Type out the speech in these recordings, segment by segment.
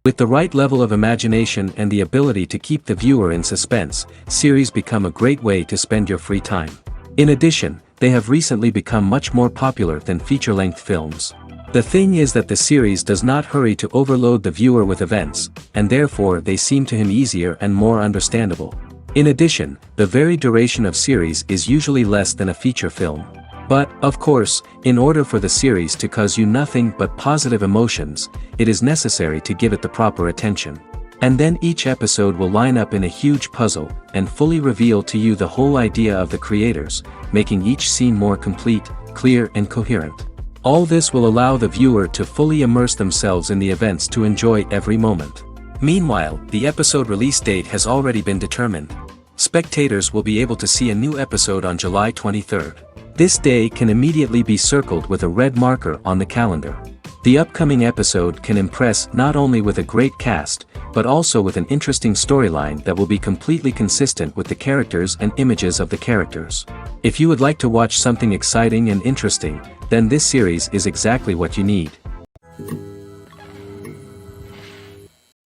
With the right level of imagination and the ability to keep the viewer in suspense, series become a great way to spend your free time. In addition, they have recently become much more popular than feature-length films. The thing is that the series does not hurry to overload the viewer with events, and therefore they seem to him easier and more understandable. In addition, the very duration of series is usually less than a feature film. But, of course, in order for the series to cause you nothing but positive emotions, it is necessary to give it the proper attention. And then each episode will line up in a huge puzzle, and fully reveal to you the whole idea of the creators, making each scene more complete, clear and coherent. All this will allow the viewer to fully immerse themselves in the events to enjoy every moment. Meanwhile, the episode release date has already been determined. Spectators will be able to see a new episode on July 23rd. This day can immediately be circled with a red marker on the calendar. The upcoming episode can impress not only with a great cast, but also with an interesting storyline that will be completely consistent with the characters and images of the characters. If you would like to watch something exciting and interesting, then this series is exactly what you need.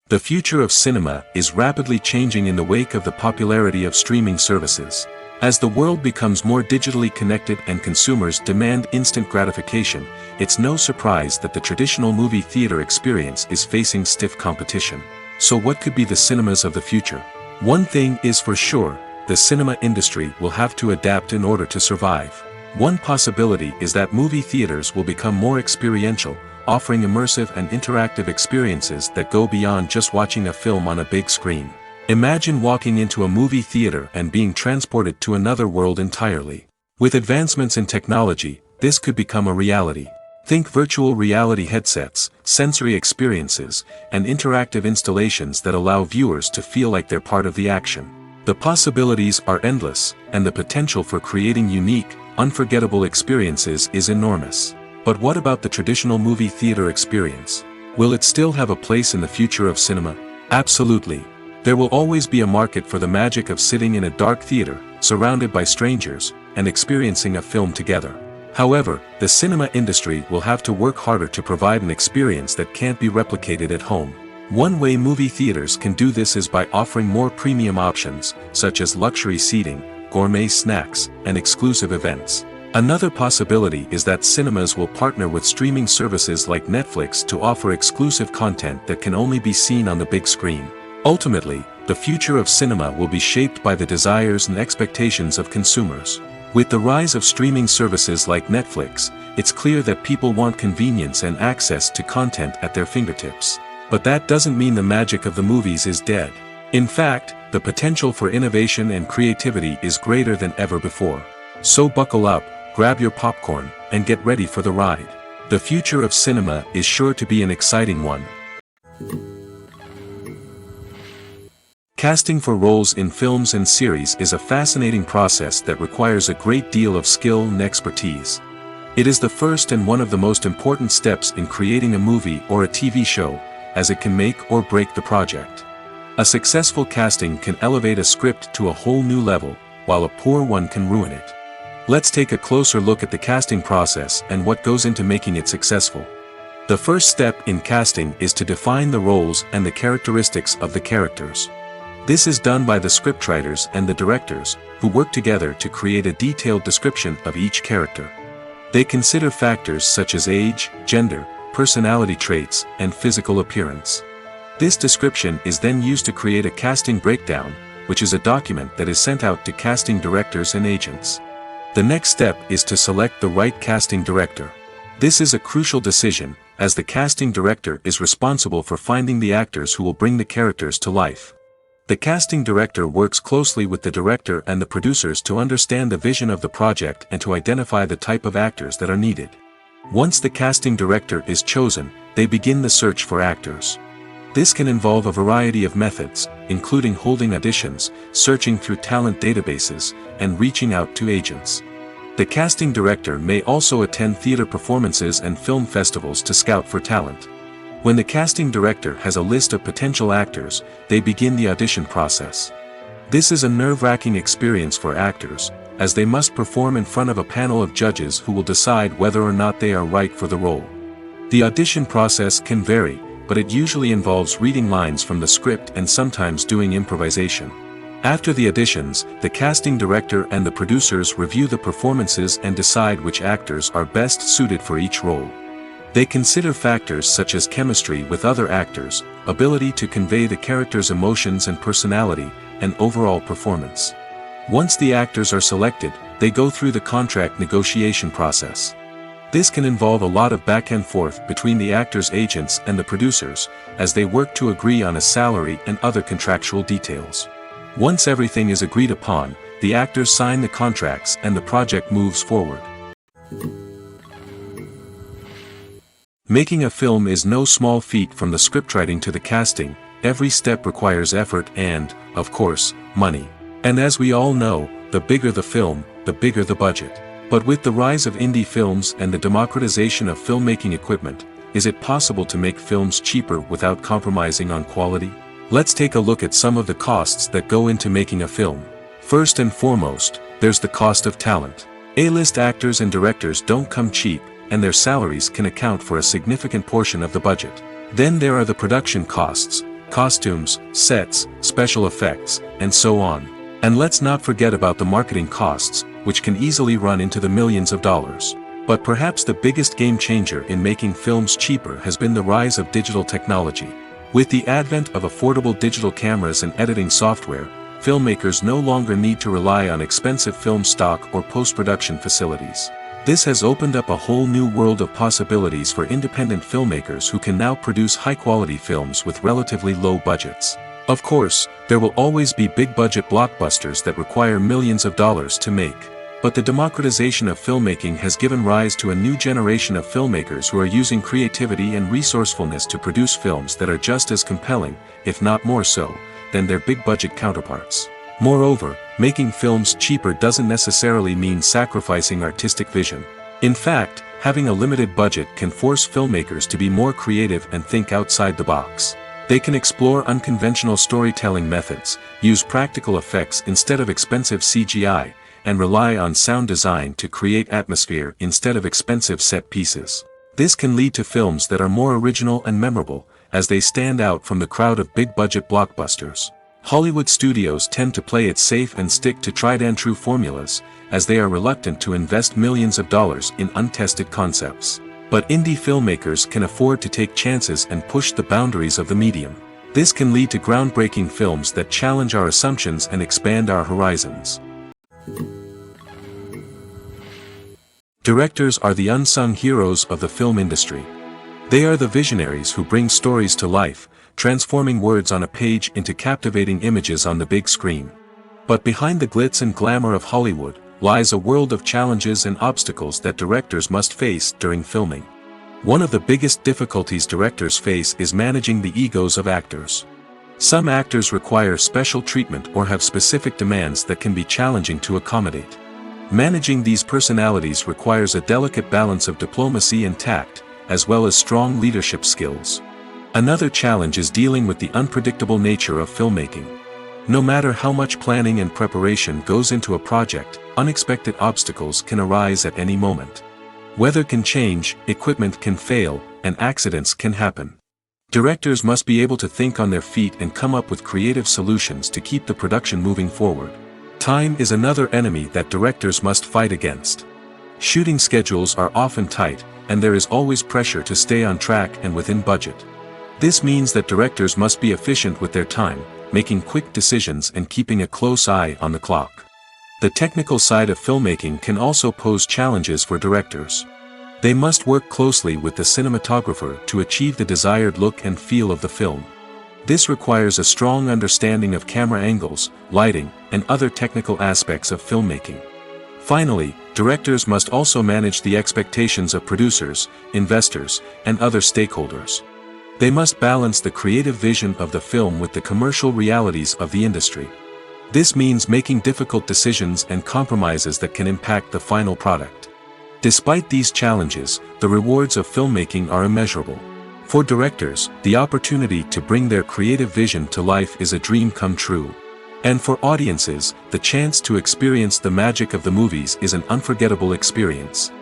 The future of cinema is rapidly changing in the wake of the popularity of streaming services. As the world becomes more digitally connected and consumers demand instant gratification, it's no surprise that the traditional movie theater experience is facing stiff competition. So what could be the cinemas of the future? One thing is for sure, the cinema industry will have to adapt in order to survive. One possibility is that movie theaters will become more experiential, offering immersive and interactive experiences that go beyond just watching a film on a big screen. Imagine walking into a movie theater and being transported to another world entirely. With advancements in technology, this could become a reality. Think virtual reality headsets, sensory experiences, and interactive installations that allow viewers to feel like they're part of the action. The possibilities are endless, and the potential for creating unique, unforgettable experiences is enormous. But what about the traditional movie theater experience? Will it still have a place in the future of cinema? Absolutely. There will always be a market for the magic of sitting in a dark theater, surrounded by strangers, and experiencing a film together. However, the cinema industry will have to work harder to provide an experience that can't be replicated at home. One way movie theaters can do this is by offering more premium options, such as luxury seating, gourmet snacks, and exclusive events. Another possibility is that cinemas will partner with streaming services like Netflix to offer exclusive content that can only be seen on the big screen. Ultimately, the future of cinema will be shaped by the desires and expectations of consumers. With the rise of streaming services like Netflix, it's clear that people want convenience and access to content at their fingertips. But that doesn't mean the magic of the movies is dead. In fact, the potential for innovation and creativity is greater than ever before. So buckle up, grab your popcorn, and get ready for the ride. The future of cinema is sure to be an exciting one. Casting for roles in films and series is a fascinating process that requires a great deal of skill and expertise. It is the first and one of the most important steps in creating a movie or a TV show, as it can make or break the project. A successful casting can elevate a script to a whole new level, while a poor one can ruin it. Let's take a closer look at the casting process and what goes into making it successful. The first step in casting is to define the roles and the characteristics of the characters. This is done by the scriptwriters and the directors, who work together to create a detailed description of each character. They consider factors such as age, gender, personality traits, and physical appearance. This description is then used to create a casting breakdown, which is a document that is sent out to casting directors and agents. The next step is to select the right casting director. This is a crucial decision, as the casting director is responsible for finding the actors who will bring the characters to life. The casting director works closely with the director and the producers to understand the vision of the project and to identify the type of actors that are needed. Once the casting director is chosen, they begin the search for actors. This can involve a variety of methods, including holding auditions, searching through talent databases, and reaching out to agents. The casting director may also attend theater performances and film festivals to scout for talent. When the casting director has a list of potential actors, they begin the audition process. This is a nerve-wracking experience for actors, as they must perform in front of a panel of judges who will decide whether or not they are right for the role. The audition process can vary, but it usually involves reading lines from the script and sometimes doing improvisation. After the auditions, the casting director and the producers review the performances and decide which actors are best suited for each role. They consider factors such as chemistry with other actors, ability to convey the character's emotions and personality, and overall performance. Once the actors are selected, they go through the contract negotiation process. This can involve a lot of back and forth between the actors' agents and the producers, as they work to agree on a salary and other contractual details. Once everything is agreed upon, the actors sign the contracts and the project moves forward. Making a film is no small feat. From the scriptwriting to the casting, every step requires effort and, of course, money. And as we all know, the bigger the film, the bigger the budget. But with the rise of indie films and the democratization of filmmaking equipment, is it possible to make films cheaper without compromising on quality? Let's take a look at some of the costs that go into making a film. First and foremost, there's the cost of talent. A-list actors and directors don't come cheap, and their salaries can account for a significant portion of the budget. Then there are the production costs, costumes, sets, special effects, and so on. And let's not forget about the marketing costs, which can easily run into the millions of dollars. But perhaps the biggest game changer in making films cheaper has been the rise of digital technology. With the advent of affordable digital cameras and editing software, filmmakers no longer need to rely on expensive film stock or post-production facilities. This has opened up a whole new world of possibilities for independent filmmakers who can now produce high-quality films with relatively low budgets. Of course, there will always be big-budget blockbusters that require millions of dollars to make. But the democratization of filmmaking has given rise to a new generation of filmmakers who are using creativity and resourcefulness to produce films that are just as compelling, if not more so, than their big-budget counterparts. Moreover, making films cheaper doesn't necessarily mean sacrificing artistic vision. In fact, having a limited budget can force filmmakers to be more creative and think outside the box. They can explore unconventional storytelling methods, use practical effects instead of expensive CGI, and rely on sound design to create atmosphere instead of expensive set pieces. This can lead to films that are more original and memorable, as they stand out from the crowd of big-budget blockbusters. Hollywood studios tend to play it safe and stick to tried-and-true formulas, as they are reluctant to invest millions of dollars in untested concepts. But indie filmmakers can afford to take chances and push the boundaries of the medium. This can lead to groundbreaking films that challenge our assumptions and expand our horizons. Directors are the unsung heroes of the film industry. They are the visionaries who bring stories to life, transforming words on a page into captivating images on the big screen. But behind the glitz and glamour of Hollywood lies a world of challenges and obstacles that directors must face during filming. One of the biggest difficulties directors face is managing the egos of actors. Some actors require special treatment or have specific demands that can be challenging to accommodate. Managing these personalities requires a delicate balance of diplomacy and tact, as well as strong leadership skills. Another challenge is dealing with the unpredictable nature of filmmaking. No matter how much planning and preparation goes into a project, unexpected obstacles can arise at any moment. Weather can change, equipment can fail, and accidents can happen. Directors must be able to think on their feet and come up with creative solutions to keep the production moving forward. Time is another enemy that directors must fight against. Shooting schedules are often tight, and there is always pressure to stay on track and within budget. This means that directors must be efficient with their time, making quick decisions and keeping a close eye on the clock. The technical side of filmmaking can also pose challenges for directors. They must work closely with the cinematographer to achieve the desired look and feel of the film. This requires a strong understanding of camera angles, lighting, and other technical aspects of filmmaking. Finally, directors must also manage the expectations of producers, investors, and other stakeholders. They must balance the creative vision of the film with the commercial realities of the industry. This means making difficult decisions and compromises that can impact the final product. Despite these challenges, the rewards of filmmaking are immeasurable. For directors, the opportunity to bring their creative vision to life is a dream come true. And for audiences, the chance to experience the magic of the movies is an unforgettable experience.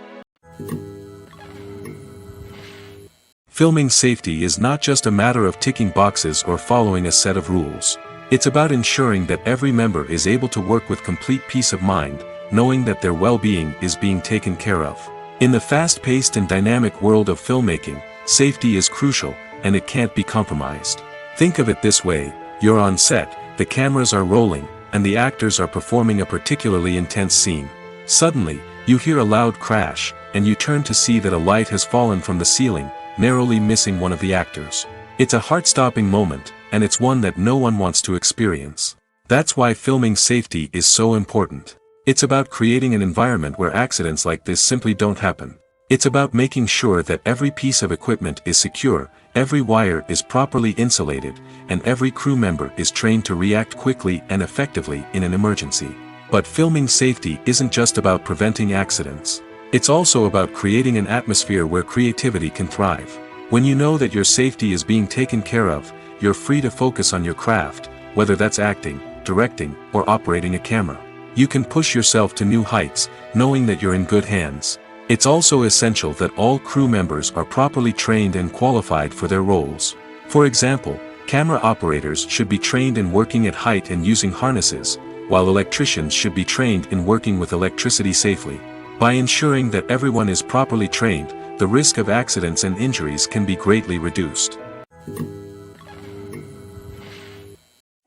Filming safety is not just a matter of ticking boxes or following a set of rules. It's about ensuring that every member is able to work with complete peace of mind, knowing that their well-being is being taken care of. In the fast-paced and dynamic world of filmmaking, safety is crucial, and it can't be compromised. Think of it this way: you're on set, the cameras are rolling, and the actors are performing a particularly intense scene. Suddenly, you hear a loud crash, and you turn to see that a light has fallen from the ceiling, narrowly missing one of the actors. It's a heart-stopping moment, and it's one that no one wants to experience. That's why filming safety is so important. It's about creating an environment where accidents like this simply don't happen. It's about making sure that every piece of equipment is secure, every wire is properly insulated, and every crew member is trained to react quickly and effectively in an emergency. But filming safety isn't just about preventing accidents. It's also about creating an atmosphere where creativity can thrive. When you know that your safety is being taken care of, you're free to focus on your craft, whether that's acting, directing, or operating a camera. You can push yourself to new heights, knowing that you're in good hands. It's also essential that all crew members are properly trained and qualified for their roles. For example, camera operators should be trained in working at height and using harnesses, while electricians should be trained in working with electricity safely. By ensuring that everyone is properly trained, the risk of accidents and injuries can be greatly reduced.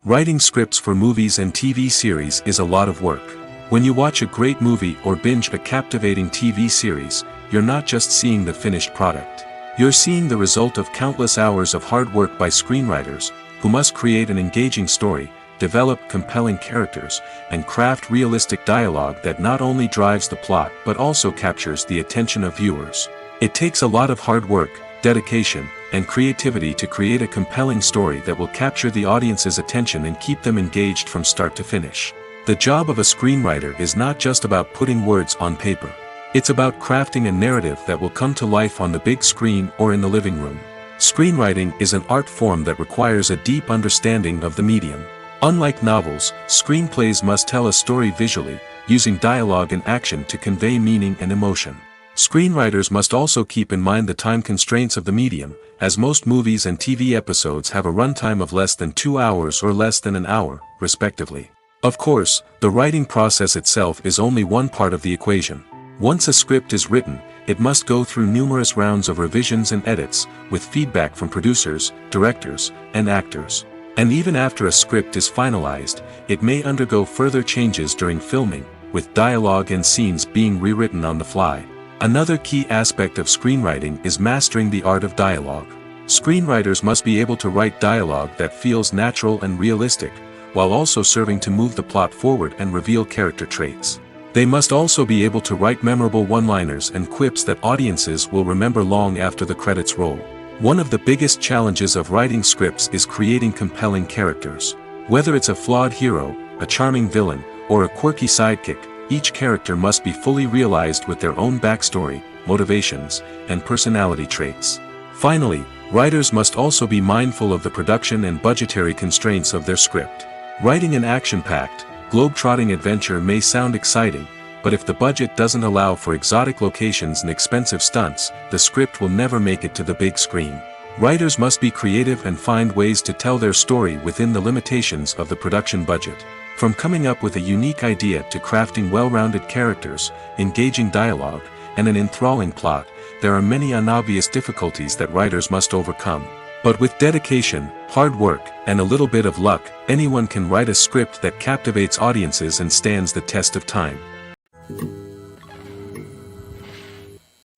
Writing scripts for movies and TV series is a lot of work. When you watch a great movie or binge a captivating TV series, you're not just seeing the finished product. You're seeing the result of countless hours of hard work by screenwriters, who must create an engaging story, develop compelling characters, and craft realistic dialogue that not only drives the plot but also captures the attention of viewers. It takes a lot of hard work, dedication, and creativity to create a compelling story that will capture the audience's attention and keep them engaged from start to finish. The job of a screenwriter is not just about putting words on paper. It's about crafting a narrative that will come to life on the big screen or in the living room. Screenwriting is an art form that requires a deep understanding of the medium. Unlike novels, screenplays must tell a story visually, using dialogue and action to convey meaning and emotion. Screenwriters must also keep in mind the time constraints of the medium, as most movies and TV episodes have a runtime of less than 2 hours or less than an hour, respectively. Of course, the writing process itself is only one part of the equation. Once a script is written, it must go through numerous rounds of revisions and edits, with feedback from producers, directors, and actors. And even after a script is finalized, it may undergo further changes during filming, with dialogue and scenes being rewritten on the fly. Another key aspect of screenwriting is mastering the art of dialogue. Screenwriters must be able to write dialogue that feels natural and realistic, while also serving to move the plot forward and reveal character traits. They must also be able to write memorable one-liners and quips that audiences will remember long after the credits roll. One of the biggest challenges of writing scripts is creating compelling characters. Whether it's a flawed hero, a charming villain, or a quirky sidekick, each character must be fully realized with their own backstory, motivations, and personality traits. Finally, writers must also be mindful of the production and budgetary constraints of their script. Writing an action-packed, globe-trotting adventure may sound exciting, but if the budget doesn't allow for exotic locations and expensive stunts, the script will never make it to the big screen. Writers must be creative and find ways to tell their story within the limitations of the production budget. From coming up with a unique idea to crafting well-rounded characters, engaging dialogue, and an enthralling plot, there are many unobvious difficulties that writers must overcome. But with dedication, hard work, and a little bit of luck, anyone can write a script that captivates audiences and stands the test of time.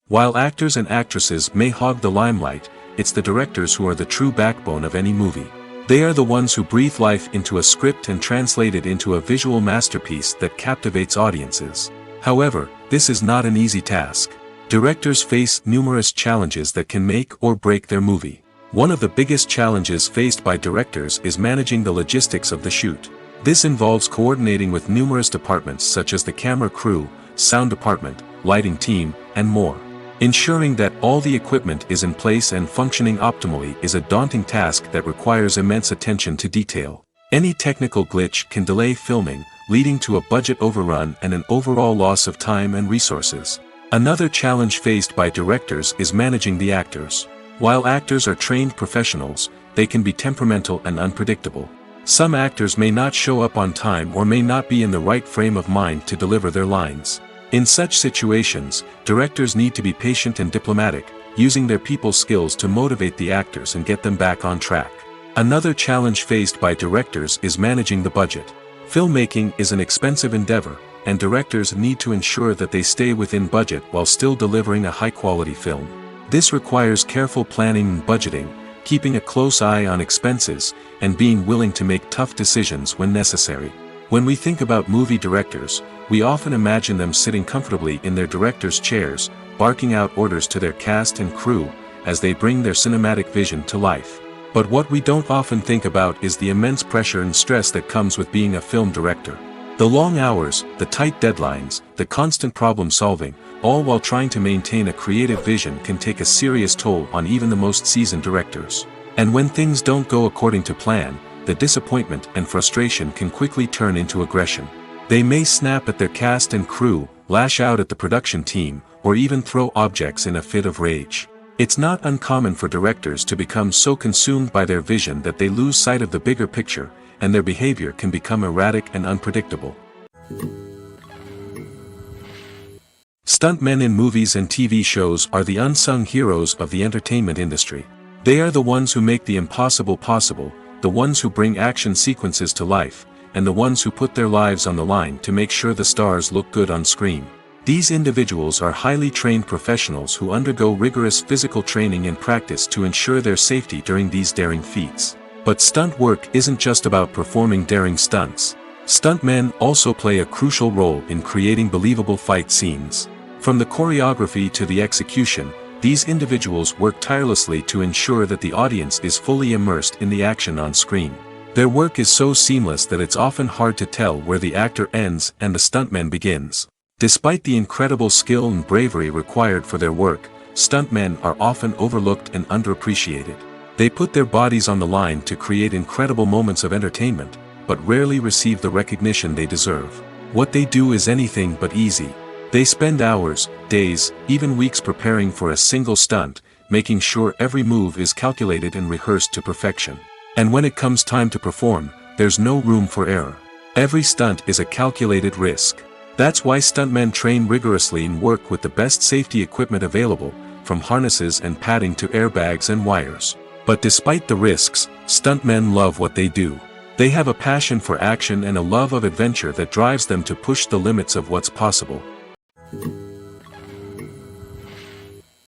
While actors and actresses may hog the limelight, it's the directors who are the true backbone of any movie. They are the ones who breathe life into a script and translate it into a visual masterpiece that captivates audiences. However, this is not an easy task. Directors face numerous challenges that can make or break their movie. One of the biggest challenges faced by directors is managing the logistics of the shoot. This involves coordinating with numerous departments such as the camera crew, sound department, lighting team, and more. Ensuring that all the equipment is in place and functioning optimally is a daunting task that requires immense attention to detail. Any technical glitch can delay filming, leading to a budget overrun and an overall loss of time and resources. Another challenge faced by directors is managing the actors. While actors are trained professionals, they can be temperamental and unpredictable. Some actors may not show up on time or may not be in the right frame of mind to deliver their lines. In such situations, directors need to be patient and diplomatic, using their people skills to motivate the actors and get them back on track. Another challenge faced by directors is managing the budget. Filmmaking is an expensive endeavor, and directors need to ensure that they stay within budget while still delivering a high-quality film. This requires careful planning and budgeting, keeping a close eye on expenses, and being willing to make tough decisions when necessary. When we think about movie directors, we often imagine them sitting comfortably in their director's chairs, barking out orders to their cast and crew, as they bring their cinematic vision to life. But what we don't often think about is the immense pressure and stress that comes with being a film director. The long hours, the tight deadlines, the constant problem solving, all while trying to maintain a creative vision can take a serious toll on even the most seasoned directors. And when things don't go according to plan, the disappointment and frustration can quickly turn into aggression. They may snap at their cast and crew, lash out at the production team, or even throw objects in a fit of rage. It's not uncommon for directors to become so consumed by their vision that they lose sight of the bigger picture, and their behavior can become erratic and unpredictable. Stuntmen in movies and TV shows are the unsung heroes of the entertainment industry. They are the ones who make the impossible possible, the ones who bring action sequences to life, and the ones who put their lives on the line to make sure the stars look good on screen. These individuals are highly trained professionals who undergo rigorous physical training and practice to ensure their safety during these daring feats. But stunt work isn't just about performing daring stunts. Stuntmen also play a crucial role in creating believable fight scenes. From the choreography to the execution, these individuals work tirelessly to ensure that the audience is fully immersed in the action on screen. Their work is so seamless that it's often hard to tell where the actor ends and the stuntman begins. Despite the incredible skill and bravery required for their work, stuntmen are often overlooked and underappreciated. They put their bodies on the line to create incredible moments of entertainment, but rarely receive the recognition they deserve. What they do is anything but easy. They spend hours, days, even weeks preparing for a single stunt, making sure every move is calculated and rehearsed to perfection. And when it comes time to perform, there's no room for error. Every stunt is a calculated risk. That's why stuntmen train rigorously and work with the best safety equipment available, from harnesses and padding to airbags and wires. But despite the risks, stuntmen love what they do. They have a passion for action and a love of adventure that drives them to push the limits of what's possible.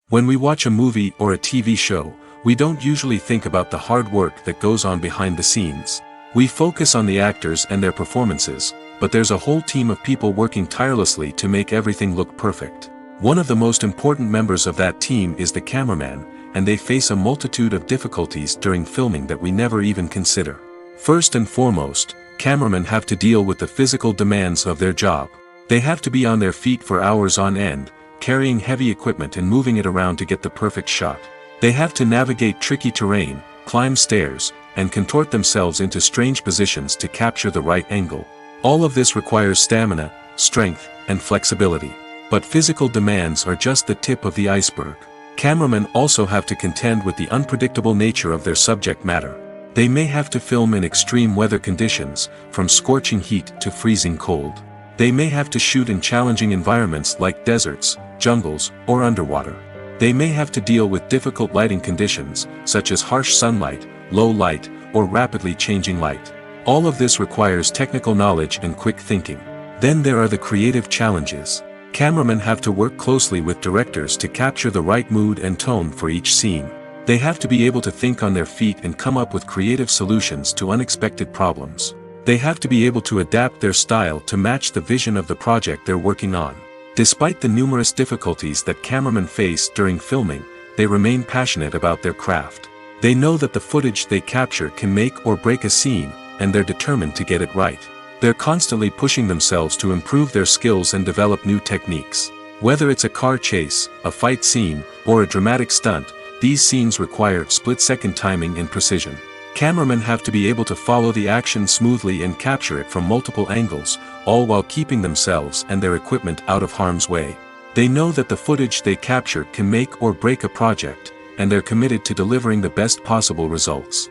When we watch a movie or a TV show, we don't usually think about the hard work that goes on behind the scenes. We focus on the actors and their performances, but there's a whole team of people working tirelessly to make everything look perfect. One of the most important members of that team is the cameraman, and they face a multitude of difficulties during filming that we never even consider. First and foremost, cameramen have to deal with the physical demands of their job. They have to be on their feet for hours on end, carrying heavy equipment and moving it around to get the perfect shot. They have to navigate tricky terrain, climb stairs, and contort themselves into strange positions to capture the right angle. All of this requires stamina, strength, and flexibility. But physical demands are just the tip of the iceberg. Cameramen also have to contend with the unpredictable nature of their subject matter. They may have to film in extreme weather conditions, from scorching heat to freezing cold. They may have to shoot in challenging environments like deserts, jungles, or underwater. They may have to deal with difficult lighting conditions, such as harsh sunlight, low light, or rapidly changing light. All of this requires technical knowledge and quick thinking. Then there are the creative challenges. Cameramen have to work closely with directors to capture the right mood and tone for each scene. They have to be able to think on their feet and come up with creative solutions to unexpected problems. They have to be able to adapt their style to match the vision of the project they're working on. Despite the numerous difficulties that cameramen face during filming, they remain passionate about their craft. They know that the footage they capture can make or break a scene, and they're determined to get it right. They're constantly pushing themselves to improve their skills and develop new techniques. Whether it's a car chase, a fight scene, or a dramatic stunt, these scenes require split-second timing and precision. Cameramen have to be able to follow the action smoothly and capture it from multiple angles, all while keeping themselves and their equipment out of harm's way. They know that the footage they capture can make or break a project, and they're committed to delivering the best possible results.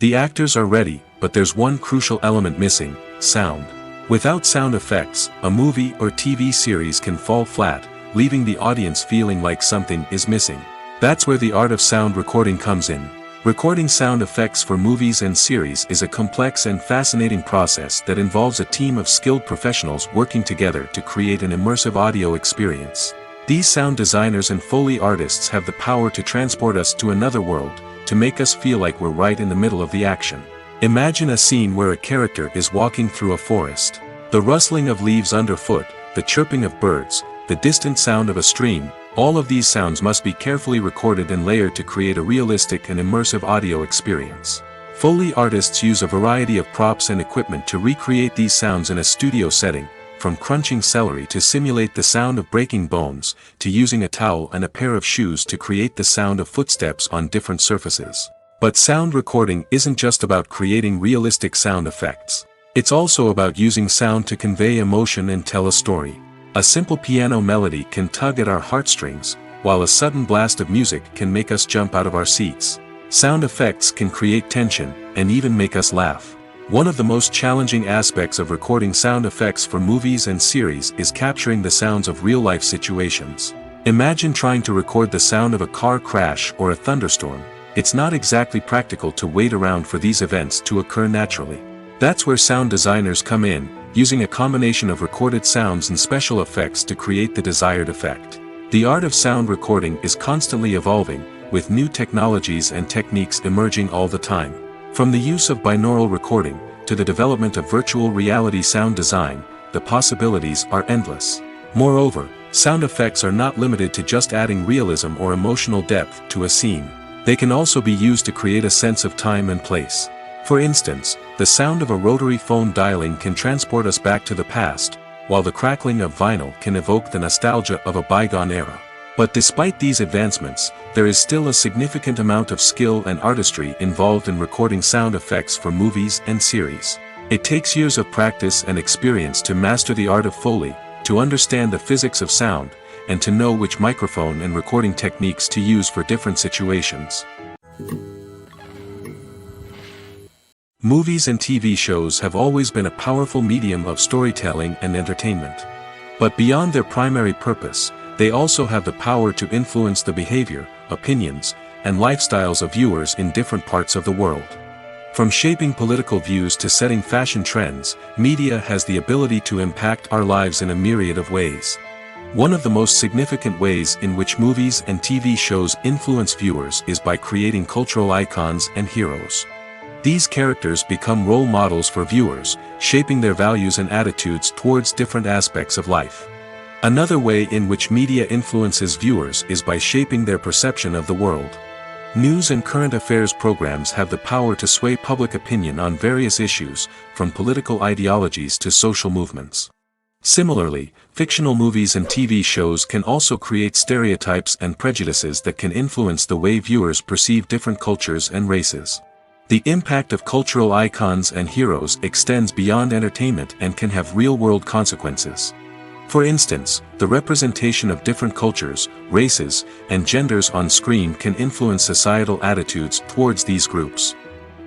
The actors are ready, but there's one crucial element missing: sound. Without sound effects, a movie or TV series can fall flat, leaving the audience feeling like something is missing. That's where the art of sound recording comes in. Recording sound effects for movies and series is a complex and fascinating process that involves a team of skilled professionals working together to create an immersive audio experience. These sound designers and Foley artists have the power to transport us to another world, to make us feel like we're right in the middle of the action. Imagine a scene where a character is walking through a forest. The rustling of leaves underfoot, the chirping of birds, the distant sound of a stream, all of these sounds must be carefully recorded and layered to create a realistic and immersive audio experience. Foley artists use a variety of props and equipment to recreate these sounds in a studio setting, from crunching celery to simulate the sound of breaking bones, to using a towel and a pair of shoes to create the sound of footsteps on different surfaces. But sound recording isn't just about creating realistic sound effects. It's also about using sound to convey emotion and tell a story. A simple piano melody can tug at our heartstrings, while a sudden blast of music can make us jump out of our seats. Sound effects can create tension, and even make us laugh. One of the most challenging aspects of recording sound effects for movies and series is capturing the sounds of real-life situations. Imagine trying to record the sound of a car crash or a thunderstorm. It's not exactly practical to wait around for these events to occur naturally. That's where sound designers come in, using a combination of recorded sounds and special effects to create the desired effect. The art of sound recording is constantly evolving, with new technologies and techniques emerging all the time. From the use of binaural recording, to the development of virtual reality sound design, the possibilities are endless. Moreover, sound effects are not limited to just adding realism or emotional depth to a scene. They can also be used to create a sense of time and place. For instance, the sound of a rotary phone dialing can transport us back to the past, while the crackling of vinyl can evoke the nostalgia of a bygone era. But despite these advancements, there is still a significant amount of skill and artistry involved in recording sound effects for movies and series. It takes years of practice and experience to master the art of Foley, to understand the physics of sound, and to know which microphone and recording techniques to use for different situations. Movies and TV shows have always been a powerful medium of storytelling and entertainment. But beyond their primary purpose, they also have the power to influence the behavior, opinions, and lifestyles of viewers in different parts of the world. From shaping political views to setting fashion trends, media has the ability to impact our lives in a myriad of ways. One of the most significant ways in which movies and TV shows influence viewers is by creating cultural icons and heroes. These characters become role models for viewers, shaping their values and attitudes towards different aspects of life. Another way in which media influences viewers is by shaping their perception of the world. News and current affairs programs have the power to sway public opinion on various issues, from political ideologies to social movements. Similarly, fictional movies and TV shows can also create stereotypes and prejudices that can influence the way viewers perceive different cultures and races. The impact of cultural icons and heroes extends beyond entertainment and can have real-world consequences. For instance, the representation of different cultures, races, and genders on screen can influence societal attitudes towards these groups.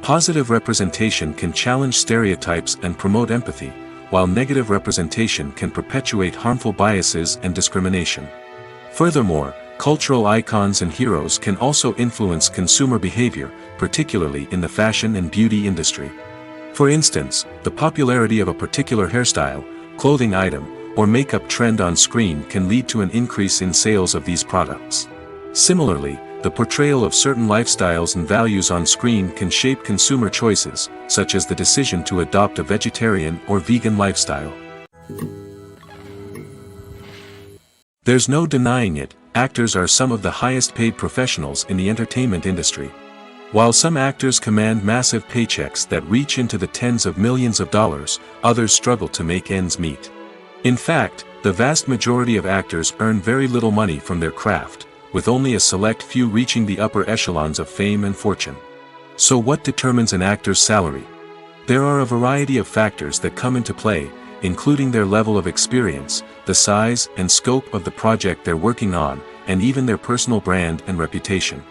Positive representation can challenge stereotypes and promote empathy, while negative representation can perpetuate harmful biases and discrimination. Furthermore, cultural icons and heroes can also influence consumer behavior, particularly in the fashion and beauty industry. For instance, the popularity of a particular hairstyle, clothing item, or makeup trend on screen can lead to an increase in sales of these products. Similarly, the portrayal of certain lifestyles and values on screen can shape consumer choices, such as the decision to adopt a vegetarian or vegan lifestyle. There's no denying it, actors are some of the highest paid professionals in the entertainment industry. While some actors command massive paychecks that reach into the tens of millions of dollars, others struggle to make ends meet. In fact, the vast majority of actors earn very little money from their craft, with only a select few reaching the upper echelons of fame and fortune. So what determines an actor's salary? There are a variety of factors that come into play, including their level of experience, the size and scope of the project they're working on, and even their personal brand and reputation.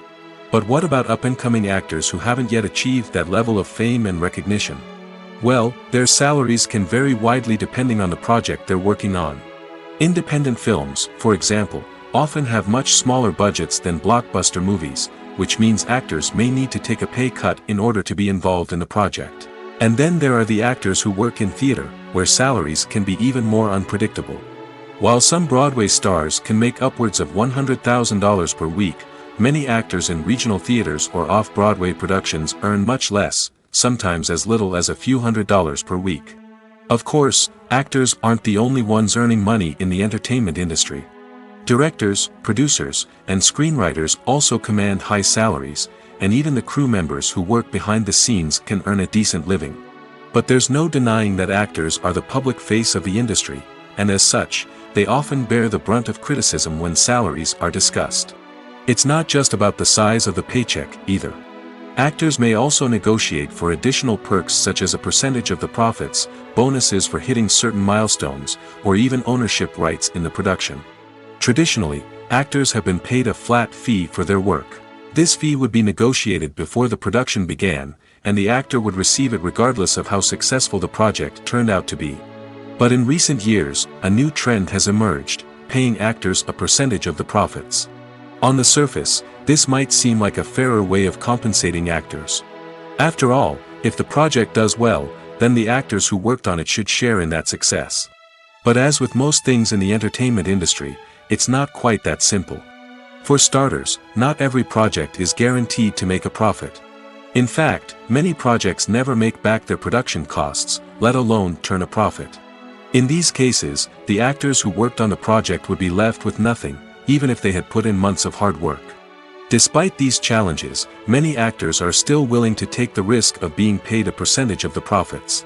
But what about up-and-coming actors who haven't yet achieved that level of fame and recognition? Well, their salaries can vary widely depending on the project they're working on. Independent films, for example, often have much smaller budgets than blockbuster movies, which means actors may need to take a pay cut in order to be involved in the project. And then there are the actors who work in theater, where salaries can be even more unpredictable. While some Broadway stars can make upwards of $100,000 per week, many actors in regional theaters or off-Broadway productions earn much less, sometimes as little as a few $100s per week. Of course, actors aren't the only ones earning money in the entertainment industry. Directors, producers, and screenwriters also command high salaries, and even the crew members who work behind the scenes can earn a decent living. But there's no denying that actors are the public face of the industry, and as such, they often bear the brunt of criticism when salaries are discussed. It's not just about the size of the paycheck, either. Actors may also negotiate for additional perks such as a percentage of the profits, bonuses for hitting certain milestones, or even ownership rights in the production. Traditionally, actors have been paid a flat fee for their work. This fee would be negotiated before the production began, and the actor would receive it regardless of how successful the project turned out to be. But in recent years, a new trend has emerged, paying actors a percentage of the profits. On the surface, this might seem like a fairer way of compensating actors. After all, if the project does well, then the actors who worked on it should share in that success. But as with most things in the entertainment industry, it's not quite that simple. For starters, not every project is guaranteed to make a profit. In fact, many projects never make back their production costs, let alone turn a profit. In these cases, the actors who worked on the project would be left with nothing, even if they had put in months of hard work. Despite these challenges, many actors are still willing to take the risk of being paid a percentage of the profits.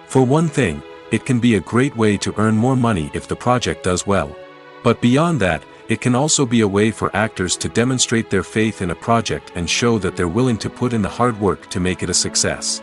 For one thing, it can be a great way to earn more money if the project does well. But beyond that, it can also be a way for actors to demonstrate their faith in a project and show that they're willing to put in the hard work to make it a success.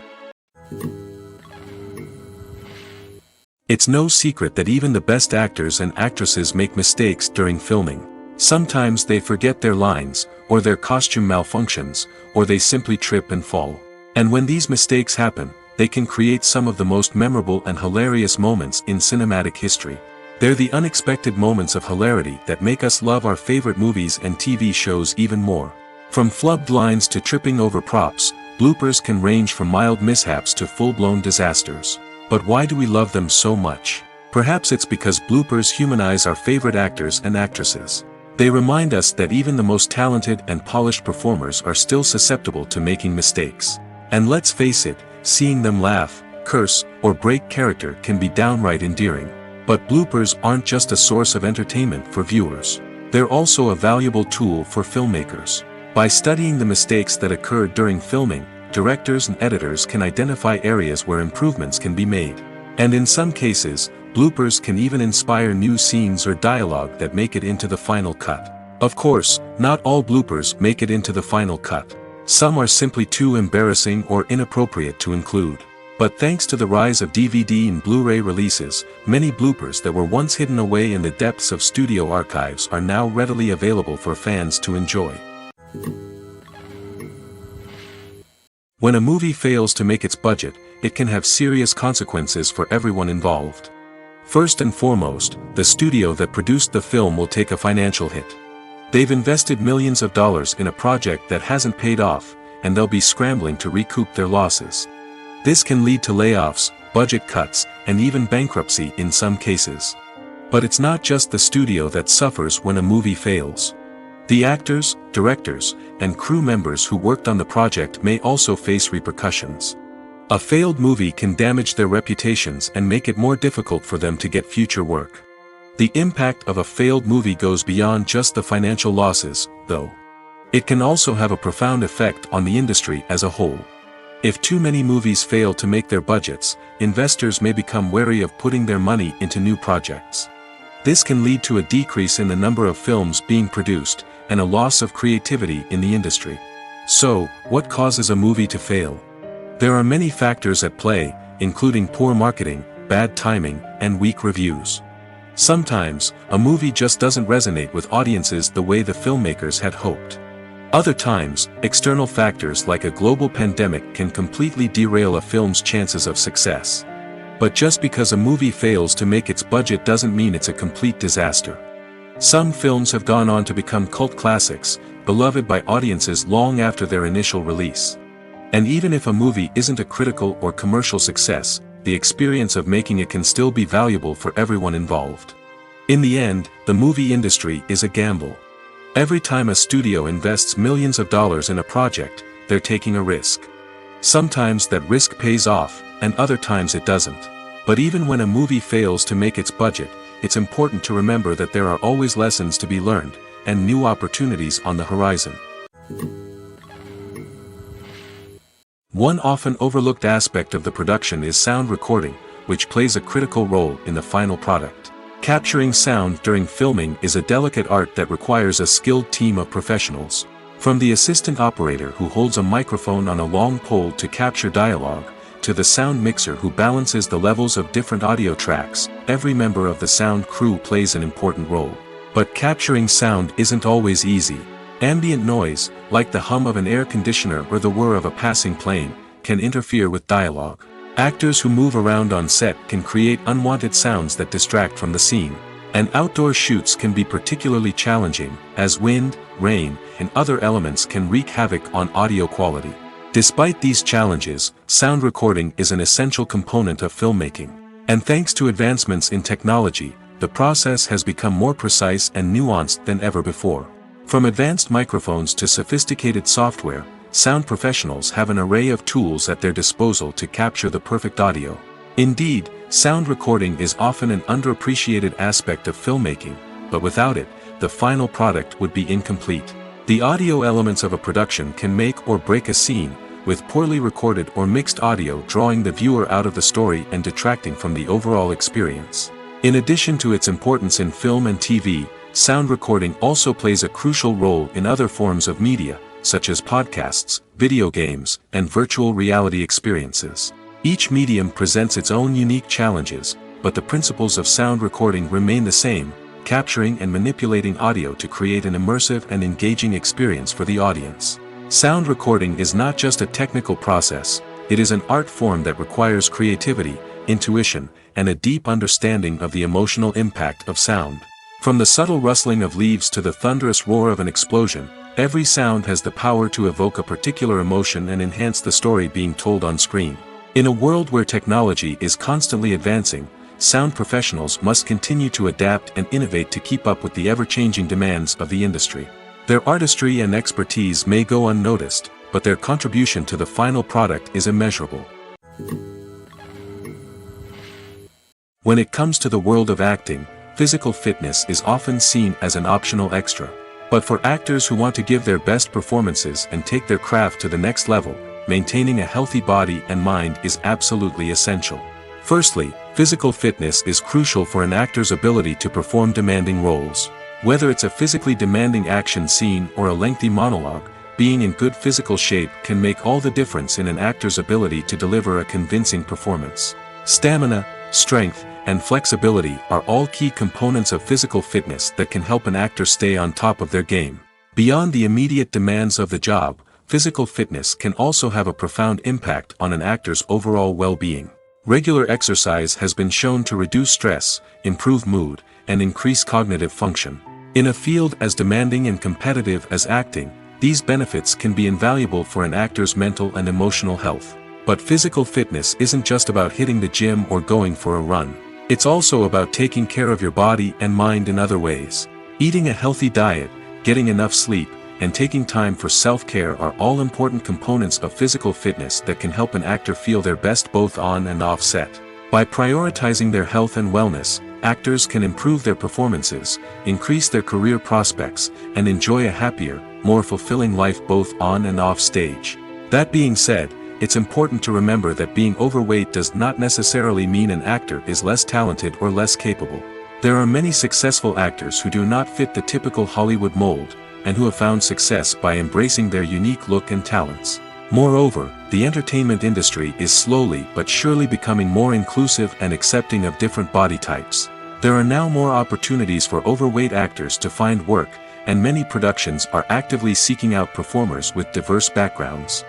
It's no secret that even the best actors and actresses make mistakes during filming. Sometimes they forget their lines, or their costume malfunctions, or they simply trip and fall. And when these mistakes happen, they can create some of the most memorable and hilarious moments in cinematic history. They're the unexpected moments of hilarity that make us love our favorite movies and TV shows even more. From flubbed lines to tripping over props, bloopers can range from mild mishaps to full-blown disasters. But why do we love them so much? Perhaps it's because bloopers humanize our favorite actors and actresses. They remind us that even the most talented and polished performers are still susceptible to making mistakes. And let's face it, seeing them laugh, curse, or break character can be downright endearing. But bloopers aren't just a source of entertainment for viewers. They're also a valuable tool for filmmakers. By studying the mistakes that occurred during filming, directors and editors can identify areas where improvements can be made. And in some cases, bloopers can even inspire new scenes or dialogue that make it into the final cut. Of course, not all bloopers make it into the final cut. Some are simply too embarrassing or inappropriate to include. But thanks to the rise of DVD and Blu-ray releases, many bloopers that were once hidden away in the depths of studio archives are now readily available for fans to enjoy. When a movie fails to make its budget, it can have serious consequences for everyone involved. First and foremost, the studio that produced the film will take a financial hit. They've invested millions of dollars in a project that hasn't paid off, and they'll be scrambling to recoup their losses. This can lead to layoffs, budget cuts, and even bankruptcy in some cases. But it's not just the studio that suffers when a movie fails. The actors, directors, and crew members who worked on the project may also face repercussions. A failed movie can damage their reputations and make it more difficult for them to get future work. The impact of a failed movie goes beyond just the financial losses, though. It can also have a profound effect on the industry as a whole. If too many movies fail to make their budgets, investors may become wary of putting their money into new projects. This can lead to a decrease in the number of films being produced, and a loss of creativity in the industry. So, what causes a movie to fail? There are many factors at play, including poor marketing, bad timing, and weak reviews. Sometimes, a movie just doesn't resonate with audiences the way the filmmakers had hoped. Other times, external factors like a global pandemic can completely derail a film's chances of success. But just because a movie fails to make its budget doesn't mean it's a complete disaster. Some films have gone on to become cult classics, beloved by audiences long after their initial release. And even if a movie isn't a critical or commercial success, the experience of making it can still be valuable for everyone involved. In the end, the movie industry is a gamble. Every time a studio invests millions of dollars in a project, they're taking a risk. Sometimes that risk pays off, and other times it doesn't. But even when a movie fails to make its budget, it's important to remember that there are always lessons to be learned, and new opportunities on the horizon. One often overlooked aspect of the production is sound recording, which plays a critical role in the final product. Capturing sound during filming is a delicate art that requires a skilled team of professionals. From the assistant operator who holds a microphone on a long pole to capture dialogue, to the sound mixer who balances the levels of different audio tracks, every member of the sound crew plays an important role. But capturing sound isn't always easy. Ambient noise, like the hum of an air conditioner or the whir of a passing plane, can interfere with dialogue. Actors who move around on set can create unwanted sounds that distract from the scene. And outdoor shoots can be particularly challenging, as wind, rain, and other elements can wreak havoc on audio quality. Despite these challenges, sound recording is an essential component of filmmaking. And thanks to advancements in technology, the process has become more precise and nuanced than ever before. From advanced microphones to sophisticated software, sound professionals have an array of tools at their disposal to capture the perfect audio. Indeed, sound recording is often an underappreciated aspect of filmmaking, but without it, the final product would be incomplete. The audio elements of a production can make or break a scene, with poorly recorded or mixed audio drawing the viewer out of the story and detracting from the overall experience. In addition to its importance in film and TV, sound recording also plays a crucial role in other forms of media, such as podcasts, video games, and virtual reality experiences. Each medium presents its own unique challenges, but the principles of sound recording remain the same, capturing and manipulating audio to create an immersive and engaging experience for the audience. Sound recording is not just a technical process, it is an art form that requires creativity, intuition, and a deep understanding of the emotional impact of sound. From the subtle rustling of leaves to the thunderous roar of an explosion, every sound has the power to evoke a particular emotion and enhance the story being told on screen. In a world where technology is constantly advancing, sound professionals must continue to adapt and innovate to keep up with the ever-changing demands of the industry. Their artistry and expertise may go unnoticed, but their contribution to the final product is immeasurable. When it comes to the world of acting, physical fitness is often seen as an optional extra. But for actors who want to give their best performances and take their craft to the next level, maintaining a healthy body and mind is absolutely essential. Firstly, physical fitness is crucial for an actor's ability to perform demanding roles. Whether it's a physically demanding action scene or a lengthy monologue, being in good physical shape can make all the difference in an actor's ability to deliver a convincing performance. Stamina, strength, and flexibility are all key components of physical fitness that can help an actor stay on top of their game. Beyond the immediate demands of the job, physical fitness can also have a profound impact on an actor's overall well-being. Regular exercise has been shown to reduce stress, improve mood, and increase cognitive function. In a field as demanding and competitive as acting, these benefits can be invaluable for an actor's mental and emotional health. But physical fitness isn't just about hitting the gym or going for a run. It's also about taking care of your body and mind in other ways. Eating a healthy diet, getting enough sleep, and taking time for self-care are all important components of physical fitness that can help an actor feel their best both on and off set. By prioritizing their health and wellness, actors can improve their performances, increase their career prospects, and enjoy a happier, more fulfilling life both on and off stage. That being said, it's important to remember that being overweight does not necessarily mean an actor is less talented or less capable. There are many successful actors who do not fit the typical Hollywood mold, and who have found success by embracing their unique look and talents. Moreover, the entertainment industry is slowly but surely becoming more inclusive and accepting of different body types. There are now more opportunities for overweight actors to find work, and many productions are actively seeking out performers with diverse backgrounds.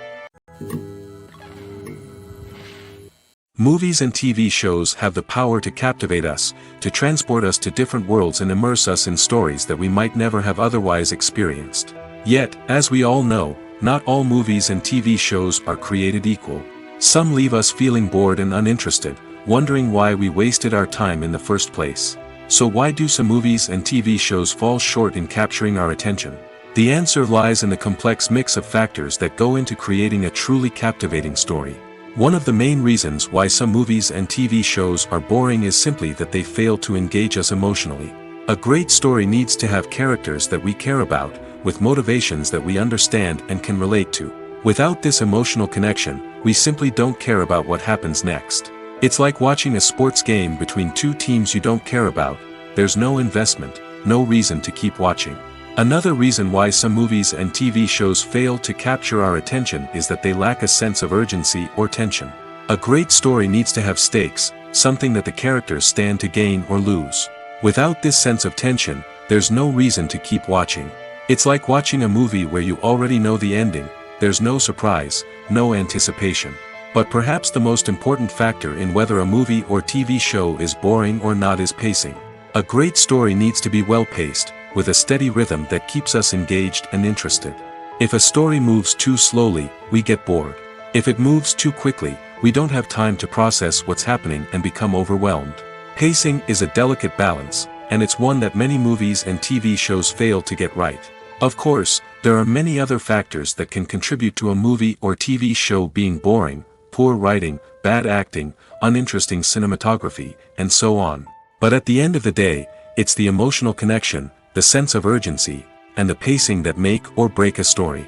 Movies and TV shows have the power to captivate us, to transport us to different worlds and immerse us in stories that we might never have otherwise experienced. Yet, as we all know, not all movies and TV shows are created equal. Some leave us feeling bored and uninterested, wondering why we wasted our time in the first place. So why do some movies and TV shows fall short in capturing our attention? The answer lies in the complex mix of factors that go into creating a truly captivating story. One of the main reasons why some movies and TV shows are boring is simply that they fail to engage us emotionally. A great story needs to have characters that we care about, with motivations that we understand and can relate to. Without this emotional connection, we simply don't care about what happens next. It's like watching a sports game between two teams you don't care about. There's no investment, no reason to keep watching. Another reason why some movies and TV shows fail to capture our attention is that they lack a sense of urgency or tension. A great story needs to have stakes, something that the characters stand to gain or lose. Without this sense of tension, there's no reason to keep watching. It's like watching a movie where you already know the ending. There's no surprise, no anticipation. But perhaps the most important factor in whether a movie or TV show is boring or not is pacing. A great story needs to be well-paced, with a steady rhythm that keeps us engaged and interested. If a story moves too slowly, we get bored. If it moves too quickly, we don't have time to process what's happening and become overwhelmed. Pacing is a delicate balance, and it's one that many movies and TV shows fail to get right. Of course, there are many other factors that can contribute to a movie or TV show being boring: poor writing, bad acting, uninteresting cinematography, and so on. But at the end of the day, it's the emotional connection, the sense of urgency, and the pacing that make or break a story.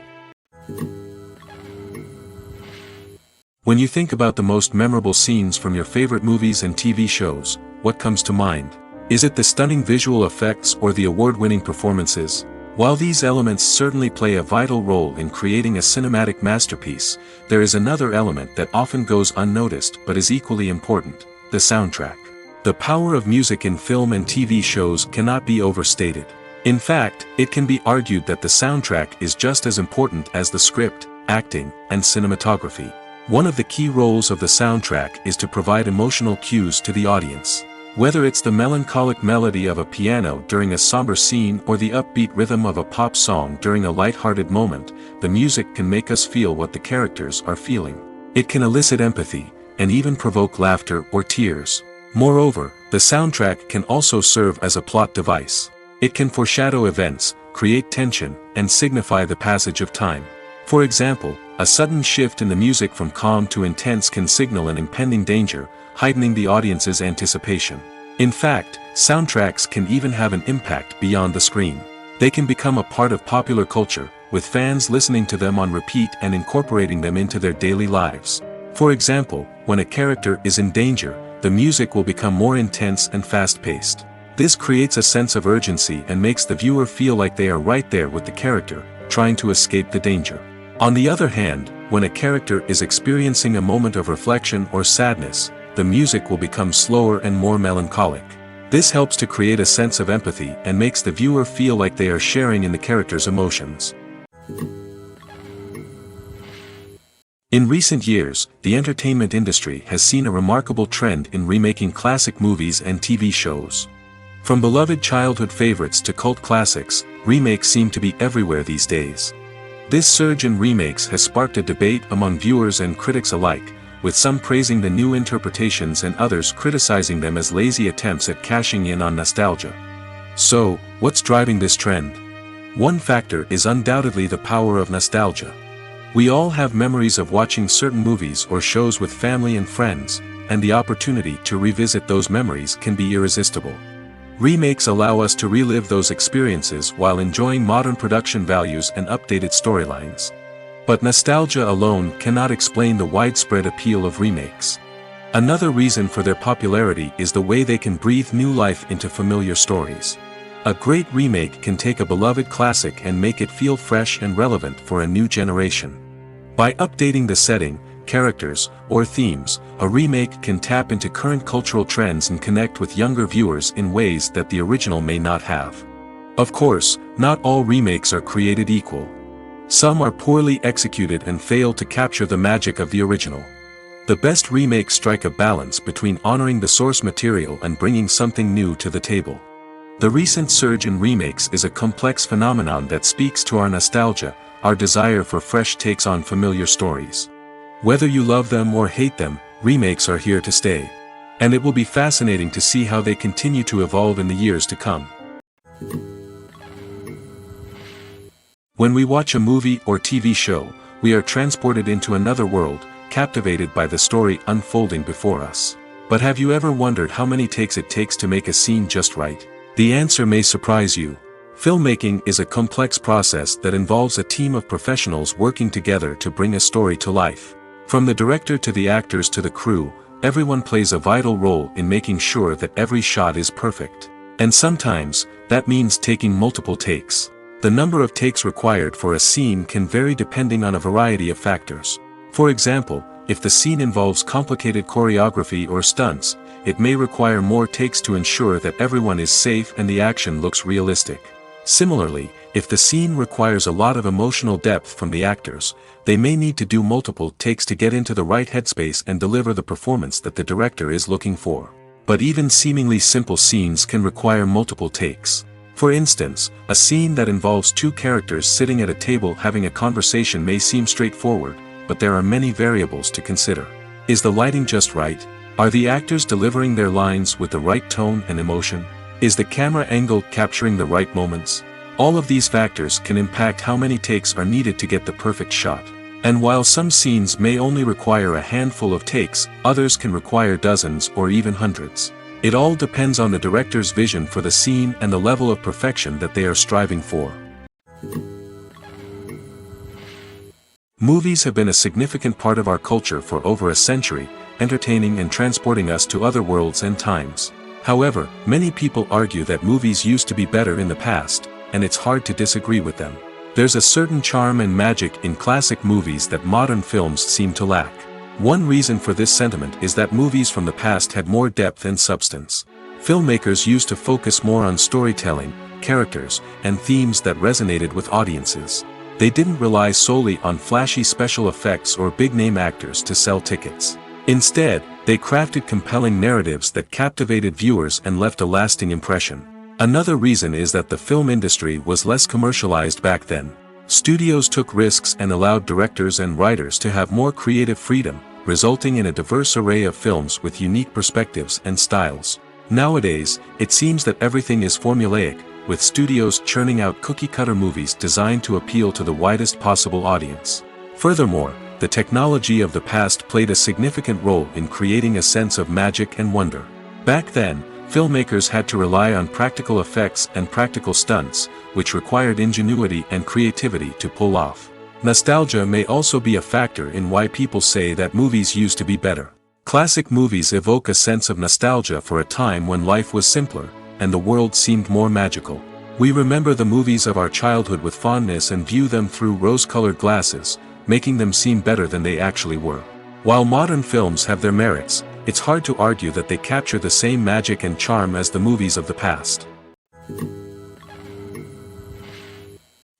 When you think about the most memorable scenes from your favorite movies and TV shows, what comes to mind? Is it the stunning visual effects or the award-winning performances? While these elements certainly play a vital role in creating a cinematic masterpiece, there is another element that often goes unnoticed but is equally important: the soundtrack. The power of music in film and TV shows cannot be overstated. In fact, it can be argued that the soundtrack is just as important as the script, acting, and cinematography. One of the key roles of the soundtrack is to provide emotional cues to the audience. Whether it's the melancholic melody of a piano during a somber scene or the upbeat rhythm of a pop song during a light-hearted moment, the music can make us feel what the characters are feeling. It can elicit empathy, and even provoke laughter or tears. Moreover, the soundtrack can also serve as a plot device. It can foreshadow events, create tension, and signify the passage of time. For example, a sudden shift in the music from calm to intense can signal an impending danger, heightening the audience's anticipation. In fact, soundtracks can even have an impact beyond the screen. They can become a part of popular culture, with fans listening to them on repeat and incorporating them into their daily lives. For example, when a character is in danger, the music will become more intense and fast-paced. This creates a sense of urgency and makes the viewer feel like they are right there with the character, trying to escape the danger. On the other hand, when a character is experiencing a moment of reflection or sadness, the music will become slower and more melancholic. This helps to create a sense of empathy and makes the viewer feel like they are sharing in the character's emotions. In recent years, the entertainment industry has seen a remarkable trend in remaking classic movies and TV shows. From beloved childhood favorites to cult classics, remakes seem to be everywhere these days. This surge in remakes has sparked a debate among viewers and critics alike, with some praising the new interpretations and others criticizing them as lazy attempts at cashing in on nostalgia. So, what's driving this trend? One factor is undoubtedly the power of nostalgia. We all have memories of watching certain movies or shows with family and friends, and the opportunity to revisit those memories can be irresistible. Remakes allow us to relive those experiences while enjoying modern production values and updated storylines. But nostalgia alone cannot explain the widespread appeal of remakes. Another reason for their popularity is the way they can breathe new life into familiar stories. A great remake can take a beloved classic and make it feel fresh and relevant for a new generation. By updating the setting, characters, or themes, a remake can tap into current cultural trends and connect with younger viewers in ways that the original may not have. Of course, not all remakes are created equal. Some are poorly executed and fail to capture the magic of the original. The best remakes strike a balance between honoring the source material and bringing something new to the table. The recent surge in remakes is a complex phenomenon that speaks to our nostalgia, our desire for fresh takes on familiar stories. Whether you love them or hate them, remakes are here to stay. And it will be fascinating to see how they continue to evolve in the years to come. When we watch a movie or TV show, we are transported into another world, captivated by the story unfolding before us. But have you ever wondered how many takes it takes to make a scene just right? The answer may surprise you. Filmmaking is a complex process that involves a team of professionals working together to bring a story to life. From the director to the actors to the crew, everyone plays a vital role in making sure that every shot is perfect. And sometimes, that means taking multiple takes. The number of takes required for a scene can vary depending on a variety of factors. For example, if the scene involves complicated choreography or stunts, it may require more takes to ensure that everyone is safe and the action looks realistic. Similarly, if the scene requires a lot of emotional depth from the actors, they may need to do multiple takes to get into the right headspace and deliver the performance that the director is looking for. But even seemingly simple scenes can require multiple takes. For instance, a scene that involves two characters sitting at a table having a conversation may seem straightforward, but there are many variables to consider. Is the lighting just right? Are the actors delivering their lines with the right tone and emotion? Is the camera angle capturing the right moments? All of these factors can impact how many takes are needed to get the perfect shot. And while some scenes may only require a handful of takes, others can require dozens or even hundreds. It all depends on the director's vision for the scene and the level of perfection that they are striving for. Movies have been a significant part of our culture for over a century, entertaining and transporting us to other worlds and times. However, many people argue that movies used to be better in the past, and it's hard to disagree with them. There's a certain charm and magic in classic movies that modern films seem to lack. One reason for this sentiment is that movies from the past had more depth and substance. Filmmakers used to focus more on storytelling, characters, and themes that resonated with audiences. They didn't rely solely on flashy special effects or big-name actors to sell tickets. Instead, they crafted compelling narratives that captivated viewers and left a lasting impression. Another reason is that the film industry was less commercialized back then. Studios took risks and allowed directors and writers to have more creative freedom, resulting in a diverse array of films with unique perspectives and styles. Nowadays, it seems that everything is formulaic, with studios churning out cookie-cutter movies designed to appeal to the widest possible audience. Furthermore, the technology of the past played a significant role in creating a sense of magic and wonder. Back then, filmmakers had to rely on practical effects and practical stunts, which required ingenuity and creativity to pull off. Nostalgia may also be a factor in why people say that movies used to be better. Classic movies evoke a sense of nostalgia for a time when life was simpler, and the world seemed more magical. We remember the movies of our childhood with fondness and view them through rose-colored glasses, making them seem better than they actually were. While modern films have their merits, it's hard to argue that they capture the same magic and charm as the movies of the past.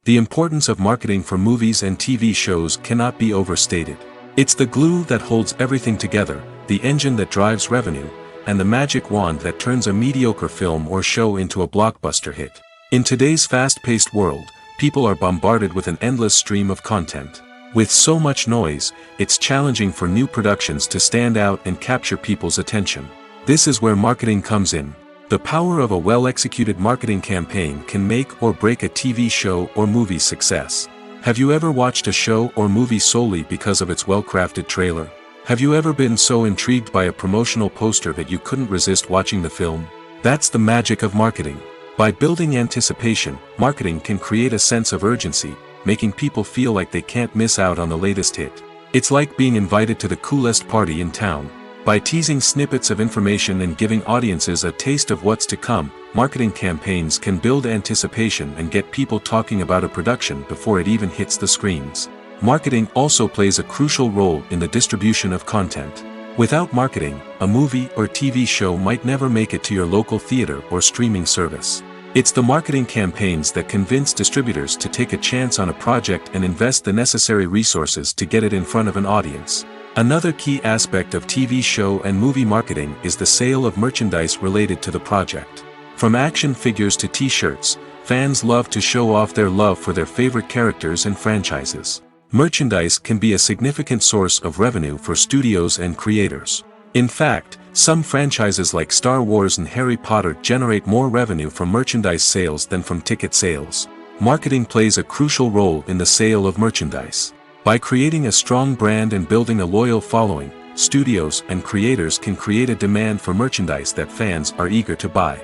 The importance of marketing for movies and TV shows cannot be overstated. It's the glue that holds everything together, the engine that drives revenue, and the magic wand that turns a mediocre film or show into a blockbuster hit. In today's fast-paced world, people are bombarded with an endless stream of content. With so much noise, it's challenging for new productions to stand out and capture people's attention. This is where marketing comes in. The power of a well-executed marketing campaign can make or break a TV show or movie's success. Have you ever watched a show or movie solely because of its well-crafted trailer? Have you ever been so intrigued by a promotional poster that you couldn't resist watching the film? That's the magic of marketing. By building anticipation, marketing can create a sense of urgency, making people feel like they can't miss out on the latest hit. It's like being invited to the coolest party in town. By teasing snippets of information and giving audiences a taste of what's to come, marketing campaigns can build anticipation and get people talking about a production before it even hits the screens. marketing also plays a crucial role in the distribution of content. Without marketing, a movie or TV show might never make it to your local theater or streaming service. It's the marketing campaigns that convince distributors to take a chance on a project and invest the necessary resources to get it in front of an audience. Another key aspect of TV show and movie marketing is the sale of merchandise related to the project. From action figures to t-shirts, fans love to show off their love for their favorite characters and franchises. Merchandise can be a significant source of revenue for studios and creators. In fact, some franchises like Star Wars and Harry Potter generate more revenue from merchandise sales than from ticket sales. Marketing plays a crucial role in the sale of merchandise. By creating a strong brand and building a loyal following, studios and creators can create a demand for merchandise that fans are eager to buy.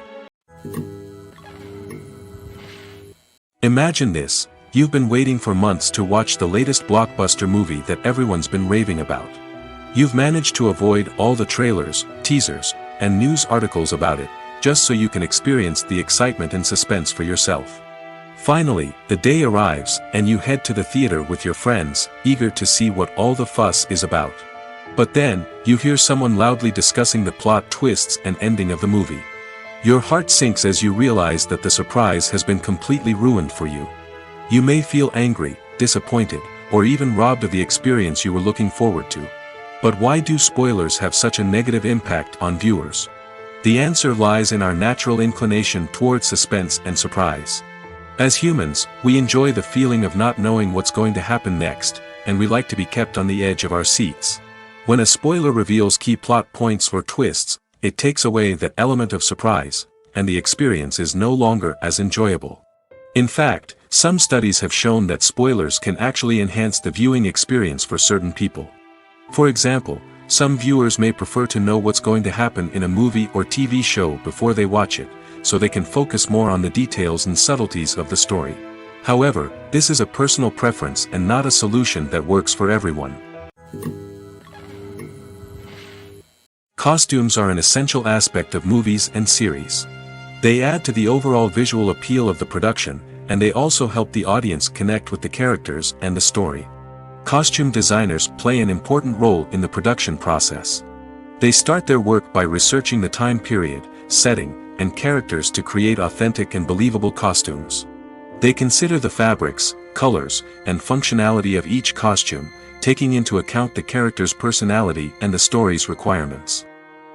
Imagine this. You've been waiting for months to watch the latest blockbuster movie that everyone's been raving about. You've managed to avoid all the trailers, teasers, and news articles about it, just so you can experience the excitement and suspense for yourself. Finally, the day arrives, and you head to the theater with your friends, eager to see what all the fuss is about. But then, you hear someone loudly discussing the plot twists and ending of the movie. Your heart sinks as you realize that the surprise has been completely ruined for you. You may feel angry, disappointed, or even robbed of the experience you were looking forward to. But why do spoilers have such a negative impact on viewers? The answer lies in our natural inclination toward suspense and surprise. As humans, we enjoy the feeling of not knowing what's going to happen next, and we like to be kept on the edge of our seats. When a spoiler reveals key plot points or twists, it takes away that element of surprise, and the experience is no longer as enjoyable. In fact, some studies have shown that spoilers can actually enhance the viewing experience for certain people. For example, some viewers may prefer to know what's going to happen in a movie or TV show before they watch it, so they can focus more on the details and subtleties of the story. However, this is a personal preference and not a solution that works for everyone. Costumes are an essential aspect of movies and series. They add to the overall visual appeal of the production, and they also help the audience connect with the characters and the story. Costume designers play an important role in the production process. They start their work by researching the time period, setting, and characters to create authentic and believable costumes. They consider the fabrics, colors, and functionality of each costume, taking into account the character's personality and the story's requirements.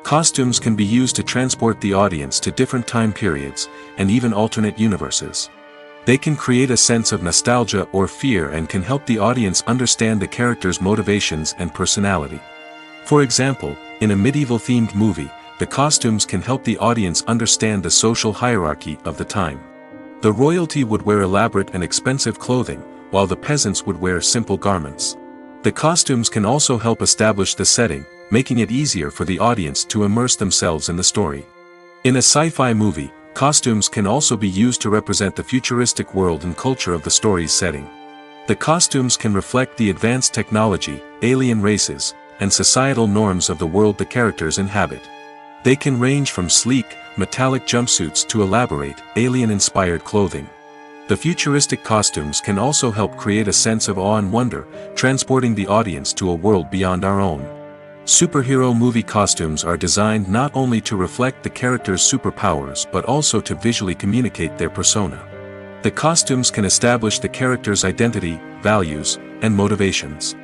Costumes can be used to transport the audience to different time periods, and even alternate universes. They can create a sense of nostalgia or fear and can help the audience understand the character's motivations and personality. For example, in a medieval-themed movie, the costumes can help the audience understand the social hierarchy of the time. The royalty would wear elaborate and expensive clothing, while the peasants would wear simple garments. The costumes can also help establish the setting, making it easier for the audience to immerse themselves in the story. In a sci-fi movie, costumes can also be used to represent the futuristic world and culture of the story's setting. The costumes can reflect the advanced technology, alien races, and societal norms of the world the characters inhabit. They can range from sleek, metallic jumpsuits to elaborate, alien-inspired clothing. The futuristic costumes can also help create a sense of awe and wonder, transporting the audience to a world beyond our own. Superhero movie costumes are designed not only to reflect the character's superpowers but also to visually communicate their persona. The costumes can establish the character's identity, values, and motivations.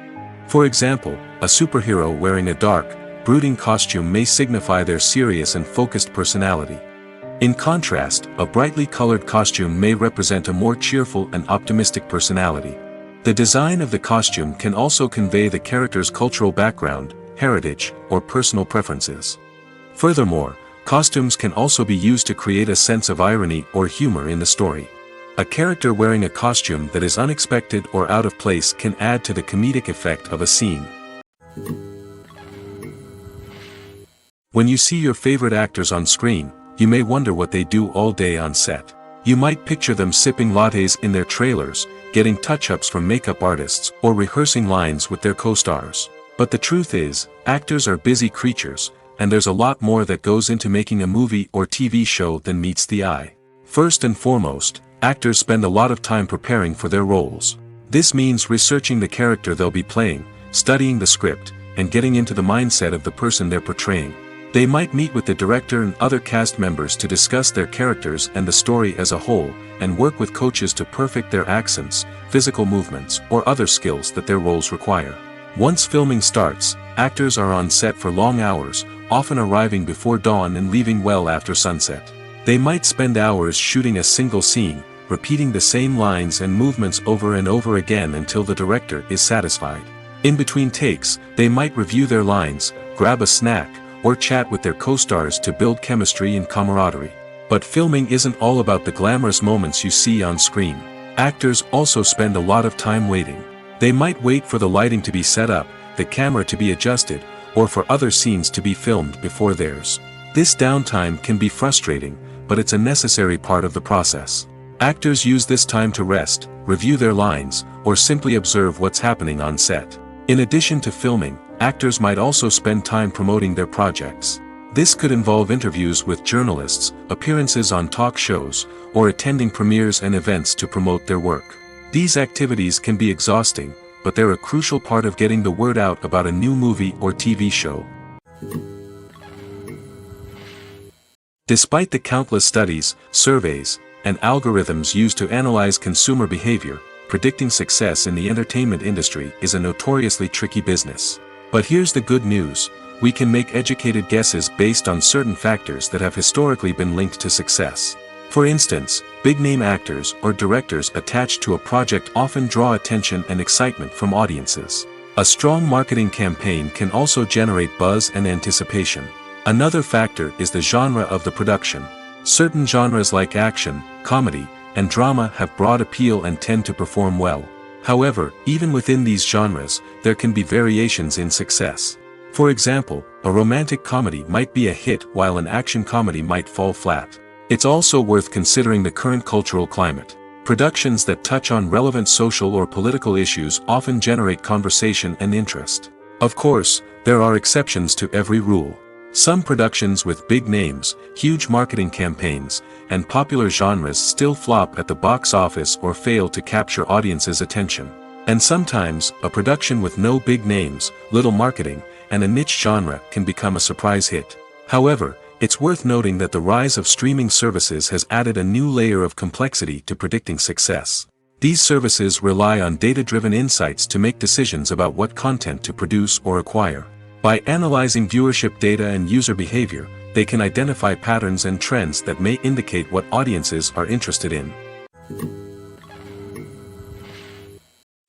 For example, a superhero wearing a dark, brooding costume may signify their serious and focused personality. In contrast, a brightly colored costume may represent a more cheerful and optimistic personality. The design of the costume can also convey the character's cultural background, heritage, or personal preferences. Furthermore, costumes can also be used to create a sense of irony or humor in the story. A character wearing a costume that is unexpected or out of place can add to the comedic effect of a scene. When you see your favorite actors on screen, you may wonder what they do all day on set. You might picture them sipping lattes in their trailers, getting touch-ups from makeup artists, or rehearsing lines with their co-stars. But the truth is, actors are busy creatures, and there's a lot more that goes into making a movie or TV show than meets the eye. First and foremost, actors spend a lot of time preparing for their roles. This means researching the character they'll be playing, studying the script, and getting into the mindset of the person they're portraying. They might meet with the director and other cast members to discuss their characters and the story as a whole, and work with coaches to perfect their accents, physical movements, or other skills that their roles require. Once filming starts, actors are on set for long hours, often arriving before dawn and leaving well after sunset. They might spend hours shooting a single scene, repeating the same lines and movements over and over again until the director is satisfied. In between takes, they might review their lines, grab a snack, or chat with their co-stars to build chemistry and camaraderie. But filming isn't all about the glamorous moments you see on screen. Actors also spend a lot of time waiting. They might wait for the lighting to be set up, the camera to be adjusted, or for other scenes to be filmed before theirs. This downtime can be frustrating, but it's a necessary part of the process. Actors use this time to rest, review their lines, or simply observe what's happening on set. In addition to filming, actors might also spend time promoting their projects. This could involve interviews with journalists, appearances on talk shows, or attending premieres and events to promote their work. These activities can be exhausting, but they're a crucial part of getting the word out about a new movie or TV show. Despite the countless studies, surveys, and algorithms used to analyze consumer behavior, predicting success in the entertainment industry is a notoriously tricky business. But here's the good news: we can make educated guesses based on certain factors that have historically been linked to success. For instance, big-name actors or directors attached to a project often draw attention and excitement from audiences. A strong marketing campaign can also generate buzz and anticipation. Another factor is the genre of the production. Certain genres like action, comedy, and drama have broad appeal and tend to perform well. However, even within these genres, there can be variations in success. For example, a romantic comedy might be a hit while an action comedy might fall flat. It's also worth considering the current cultural climate. Productions that touch on relevant social or political issues often generate conversation and interest. Of course, there are exceptions to every rule. Some productions with big names, huge marketing campaigns, and popular genres still flop at the box office or fail to capture audiences' attention. And sometimes, a production with no big names, little marketing, and a niche genre can become a surprise hit. However, it's worth noting that the rise of streaming services has added a new layer of complexity to predicting success. These services rely on data-driven insights to make decisions about what content to produce or acquire. By analyzing viewership data and user behavior, they can identify patterns and trends that may indicate what audiences are interested in.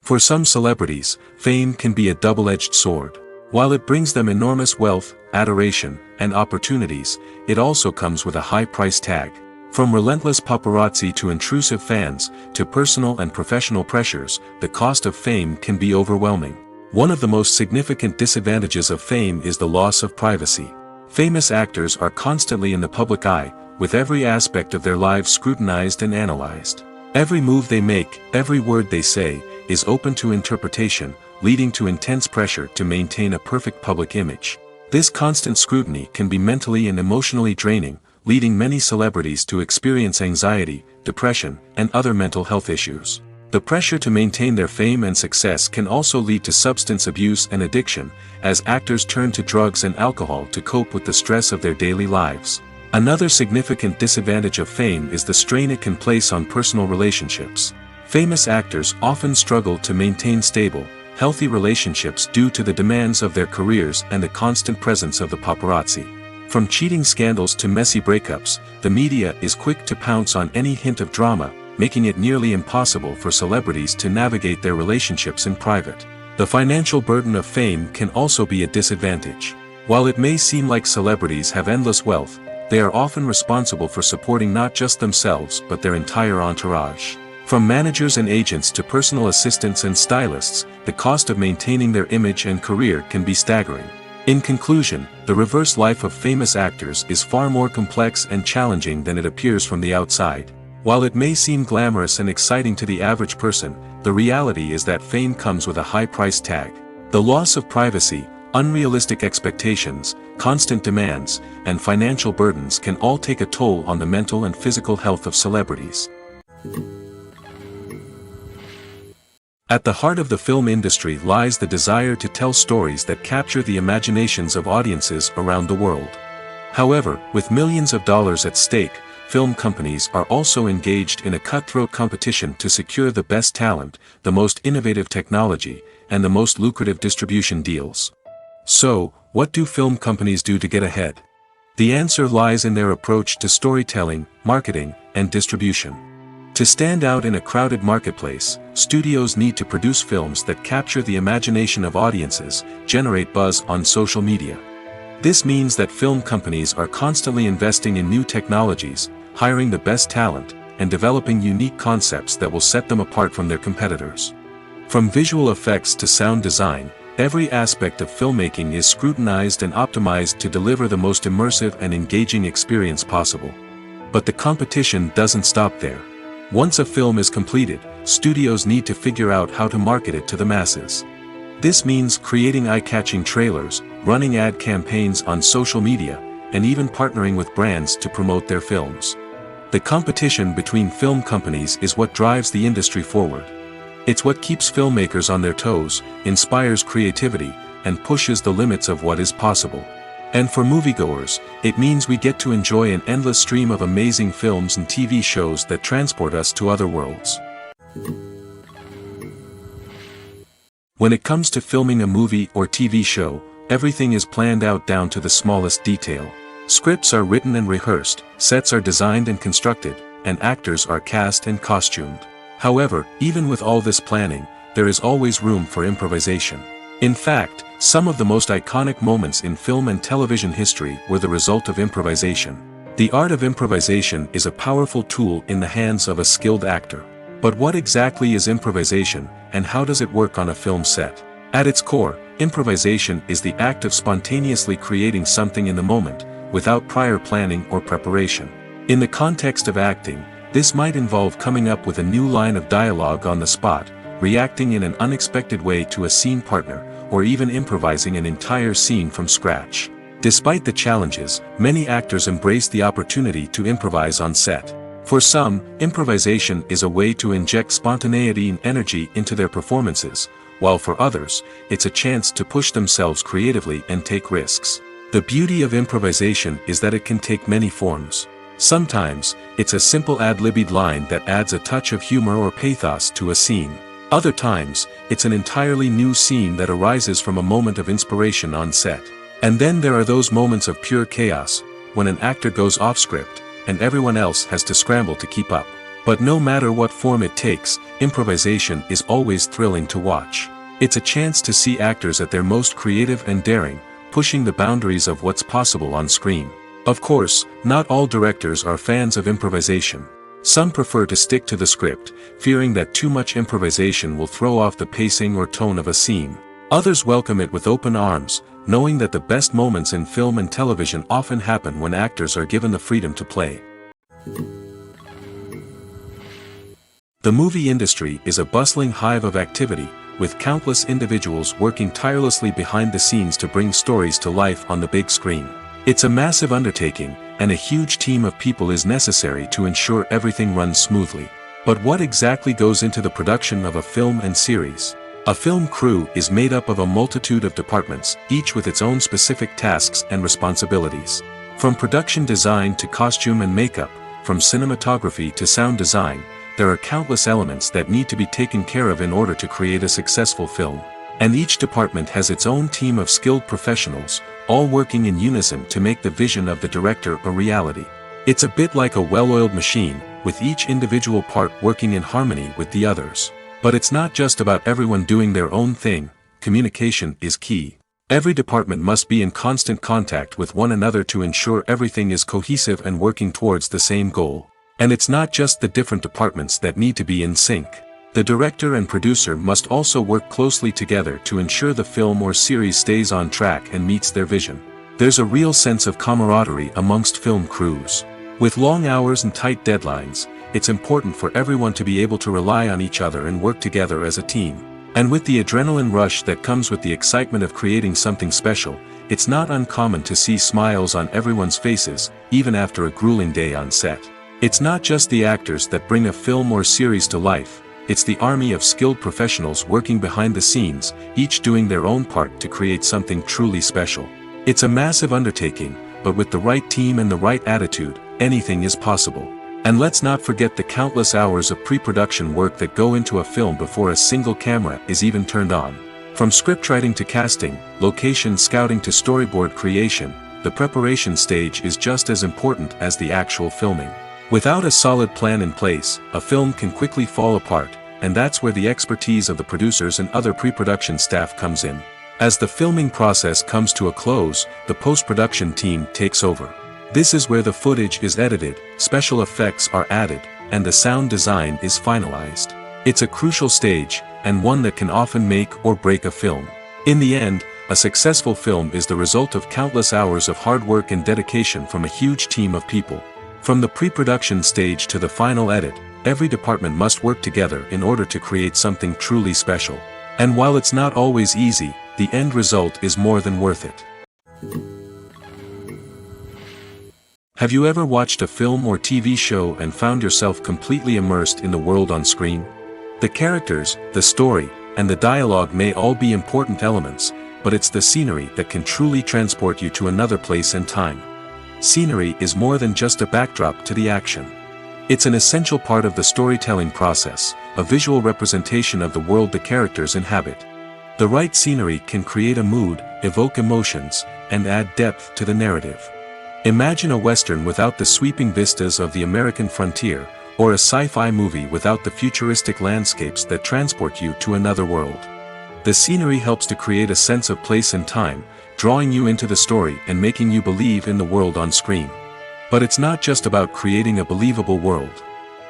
For some celebrities, fame can be a double-edged sword. While it brings them enormous wealth, adoration, and opportunities, it also comes with a high price tag. From relentless paparazzi to intrusive fans, to personal and professional pressures, the cost of fame can be overwhelming. One of the most significant disadvantages of fame is the loss of privacy. Famous actors are constantly in the public eye, with every aspect of their lives scrutinized and analyzed. Every move they make, every word they say, is open to interpretation, leading to intense pressure to maintain a perfect public image. This constant scrutiny can be mentally and emotionally draining, leading many celebrities to experience anxiety, depression, and other mental health issues. The pressure to maintain their fame and success can also lead to substance abuse and addiction, as actors turn to drugs and alcohol to cope with the stress of their daily lives. Another significant disadvantage of fame is the strain it can place on personal relationships. Famous actors often struggle to maintain stable, healthy relationships due to the demands of their careers and the constant presence of the paparazzi. From cheating scandals to messy breakups, the media is quick to pounce on any hint of drama, making it nearly impossible for celebrities to navigate their relationships in private. The financial burden of fame can also be a disadvantage. While it may seem like celebrities have endless wealth, they are often responsible for supporting not just themselves but their entire entourage. From managers and agents to personal assistants and stylists, the cost of maintaining their image and career can be staggering. In conclusion, the reverse life of famous actors is far more complex and challenging than it appears from the outside. While it may seem glamorous and exciting to the average person, the reality is that fame comes with a high price tag. The loss of privacy, unrealistic expectations, constant demands, and financial burdens can all take a toll on the mental and physical health of celebrities. At the heart of the film industry lies the desire to tell stories that capture the imaginations of audiences around the world. However, with millions of dollars at stake, film companies are also engaged in a cutthroat competition to secure the best talent, the most innovative technology, and the most lucrative distribution deals. So, what do film companies do to get ahead? The answer lies in their approach to storytelling, marketing, and distribution. To stand out in a crowded marketplace, studios need to produce films that capture the imagination of audiences, generate buzz on social media. This means that film companies are constantly investing in new technologies, hiring the best talent, and developing unique concepts that will set them apart from their competitors. From visual effects to sound design, every aspect of filmmaking is scrutinized and optimized to deliver the most immersive and engaging experience possible. But the competition doesn't stop there. Once a film is completed, studios need to figure out how to market it to the masses. This means creating eye-catching trailers, running ad campaigns on social media, and even partnering with brands to promote their films. The competition between film companies is what drives the industry forward. It's what keeps filmmakers on their toes, inspires creativity, and pushes the limits of what is possible. And for moviegoers, it means we get to enjoy an endless stream of amazing films and TV shows that transport us to other worlds. When it comes to filming a movie or TV show, everything is planned out down to the smallest detail. Scripts are written and rehearsed, sets are designed and constructed, and actors are cast and costumed. However, even with all this planning, there is always room for improvisation. In fact, some of the most iconic moments in film and television history were the result of improvisation. The art of improvisation is a powerful tool in the hands of a skilled actor. But what exactly is improvisation, and how does it work on a film set? At its core, improvisation is the act of spontaneously creating something in the moment, without prior planning or preparation. In the context of acting, this might involve coming up with a new line of dialogue on the spot, reacting in an unexpected way to a scene partner, or even improvising an entire scene from scratch. Despite the challenges, many actors embrace the opportunity to improvise on set. For some, improvisation is a way to inject spontaneity and energy into their performances, while for others, it's a chance to push themselves creatively and take risks. The beauty of improvisation is that it can take many forms. Sometimes, it's a simple ad-libbed line that adds a touch of humor or pathos to a scene. Other times, it's an entirely new scene that arises from a moment of inspiration on set. And then there are those moments of pure chaos, when an actor goes off script, and everyone else has to scramble to keep up. But no matter what form it takes, improvisation is always thrilling to watch. It's a chance to see actors at their most creative and daring, pushing the boundaries of what's possible on screen. Of course, not all directors are fans of improvisation. Some prefer to stick to the script, fearing that too much improvisation will throw off the pacing or tone of a scene. Others welcome it with open arms, knowing that the best moments in film and television often happen when actors are given the freedom to play. The movie industry is a bustling hive of activity, with countless individuals working tirelessly behind the scenes to bring stories to life on the big screen. It's a massive undertaking, and a huge team of people is necessary to ensure everything runs smoothly. But what exactly goes into the production of a film and series? A film crew is made up of a multitude of departments, each with its own specific tasks and responsibilities. From production design to costume and makeup, from cinematography to sound design, there are countless elements that need to be taken care of in order to create a successful film. And each department has its own team of skilled professionals, all working in unison to make the vision of the director a reality. It's a bit like a well-oiled machine, with each individual part working in harmony with the others. But it's not just about everyone doing their own thing. Communication is key. Every department must be in constant contact with one another to ensure everything is cohesive and working towards the same goal. And it's not just the different departments that need to be in sync. The director and producer must also work closely together to ensure the film or series stays on track and meets their vision. There's a real sense of camaraderie amongst film crews. With long hours and tight deadlines, it's important for everyone to be able to rely on each other and work together as a team. And with the adrenaline rush that comes with the excitement of creating something special, it's not uncommon to see smiles on everyone's faces, even after a grueling day on set. It's not just the actors that bring a film or series to life. it's the army of skilled professionals working behind the scenes, each doing their own part to create something truly special. It's a massive undertaking, but with the right team and the right attitude, anything is possible. And let's not forget the countless hours of pre-production work that go into a film before a single camera is even turned on. From scriptwriting to casting, location scouting to storyboard creation, the preparation stage is just as important as the actual filming. Without a solid plan in place, a film can quickly fall apart, and that's where the expertise of the producers and other pre-production staff comes in. As the filming process comes to a close, the post-production team takes over. This is where the footage is edited, special effects are added, and the sound design is finalized. It's a crucial stage, and one that can often make or break a film. In the end, a successful film is the result of countless hours of hard work and dedication from a huge team of people. From the pre-production stage to the final edit, every department must work together in order to create something truly special. And while it's not always easy, the end result is more than worth it. Have you ever watched a film or TV show and found yourself completely immersed in the world on screen? The characters, the story, and the dialogue may all be important elements, but it's the scenery that can truly transport you to another place and time. Scenery is more than just a backdrop to the action. It's an essential part of the storytelling process, a visual representation of the world the characters inhabit. The right scenery can create a mood, evoke emotions, and add depth to the narrative. Imagine a western without the sweeping vistas of the American frontier, or a sci-fi movie without the futuristic landscapes that transport you to another world. The scenery helps to create a sense of place and time, drawing you into the story and making you believe in the world on screen. But it's not just about creating a believable world.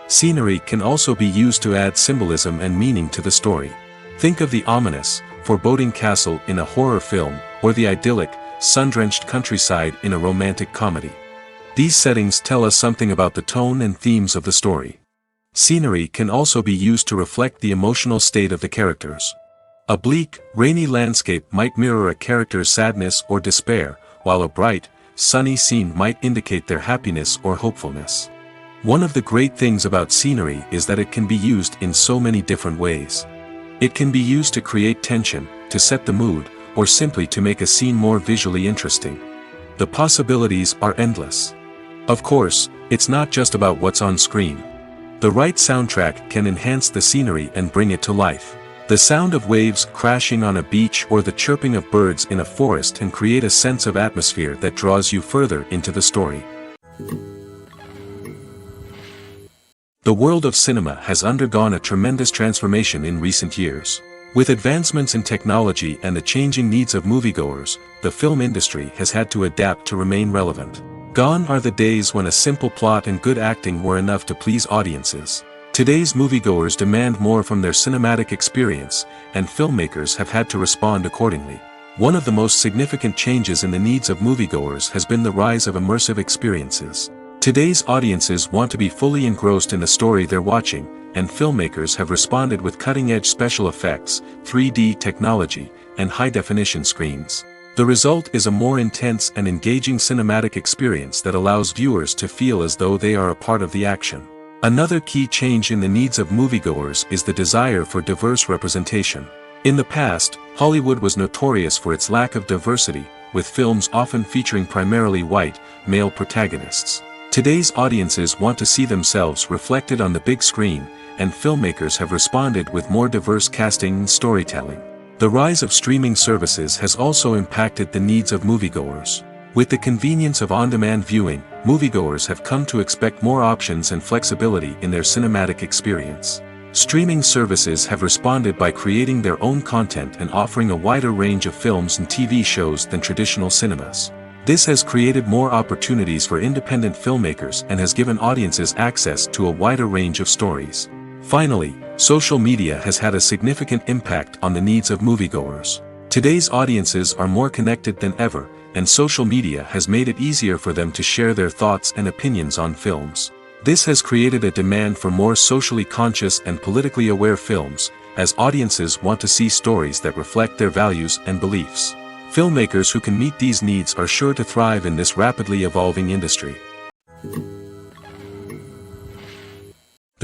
Scenery can also be used to add symbolism and meaning to the story. Think of the ominous, foreboding castle in a horror film, or the idyllic, sun-drenched countryside in a romantic comedy. These settings tell us something about the tone and themes of the story. Scenery can also be used to reflect the emotional state of the characters. A bleak, rainy landscape might mirror a character's sadness or despair, while a bright, sunny scene might indicate their happiness or hopefulness. One of the great things about scenery is that it can be used in so many different ways. It can be used to create tension, to set the mood, or simply to make a scene more visually interesting. The possibilities are endless. Of course, it's not just about what's on screen. The right soundtrack can enhance the scenery and bring it to life. The sound of waves crashing on a beach or the chirping of birds in a forest can create a sense of atmosphere that draws you further into the story. The world of cinema has undergone a tremendous transformation in recent years. With advancements in technology and the changing needs of moviegoers, the film industry has had to adapt to remain relevant. Gone are the days when a simple plot and good acting were enough to please audiences. Today's moviegoers demand more from their cinematic experience, and filmmakers have had to respond accordingly. One of the most significant changes in the needs of moviegoers has been the rise of immersive experiences. Today's audiences want to be fully engrossed in the story they're watching, and filmmakers have responded with cutting-edge special effects, 3D technology, and high-definition screens. The result is a more intense and engaging cinematic experience that allows viewers to feel as though they are a part of the action. Another key change in the needs of moviegoers is the desire for diverse representation. In the past, Hollywood was notorious for its lack of diversity, with films often featuring primarily white, male protagonists. Today's audiences want to see themselves reflected on the big screen, and filmmakers have responded with more diverse casting and storytelling. The rise of streaming services has also impacted the needs of moviegoers. With the convenience of on-demand viewing, moviegoers have come to expect more options and flexibility in their cinematic experience. Streaming services have responded by creating their own content and offering a wider range of films and TV shows than traditional cinemas. This has created more opportunities for independent filmmakers and has given audiences access to a wider range of stories. Finally, social media has had a significant impact on the needs of moviegoers. Today's audiences are more connected than ever, and social media has made it easier for them to share their thoughts and opinions on films. This has created a demand for more socially conscious and politically aware films, as audiences want to see stories that reflect their values and beliefs. Filmmakers who can meet these needs are sure to thrive in this rapidly evolving industry.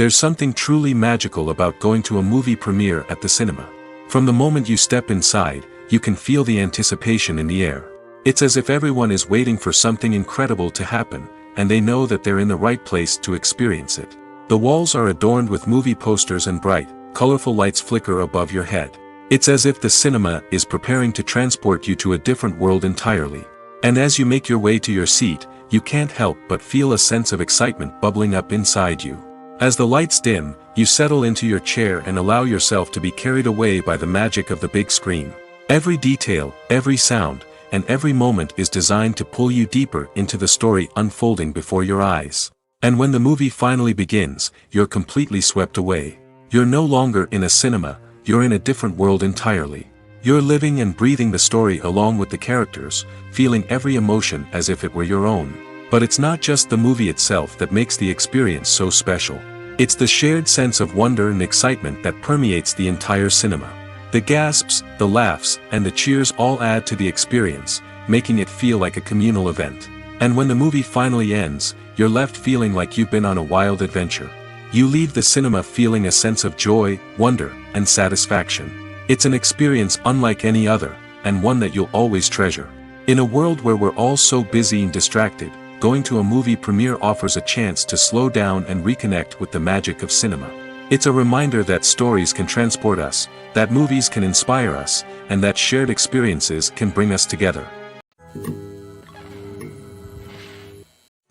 There's something truly magical about going to a movie premiere at the cinema. From the moment you step inside, you can feel the anticipation in the air. It's as if everyone is waiting for something incredible to happen, and they know that they're in the right place to experience it. The walls are adorned with movie posters and bright, colorful lights flicker above your head. It's as if the cinema is preparing to transport you to a different world entirely. And as you make your way to your seat, you can't help but feel a sense of excitement bubbling up inside you. As the lights dim, you settle into your chair and allow yourself to be carried away by the magic of the big screen. Every detail, every sound, and every moment is designed to pull you deeper into the story unfolding before your eyes. And when the movie finally begins, you're completely swept away. You're no longer in a cinema, you're in a different world entirely. You're living and breathing the story along with the characters, feeling every emotion as if it were your own. But it's not just the movie itself that makes the experience so special. It's the shared sense of wonder and excitement that permeates the entire cinema. The gasps, the laughs, and the cheers all add to the experience, making it feel like a communal event. And when the movie finally ends, you're left feeling like you've been on a wild adventure. You leave the cinema feeling a sense of joy, wonder, and satisfaction. It's an experience unlike any other, and one that you'll always treasure. In a world where we're all so busy and distracted, going to a movie premiere offers a chance to slow down and reconnect with the magic of cinema. It's a reminder that stories can transport us, that movies can inspire us, and that shared experiences can bring us together.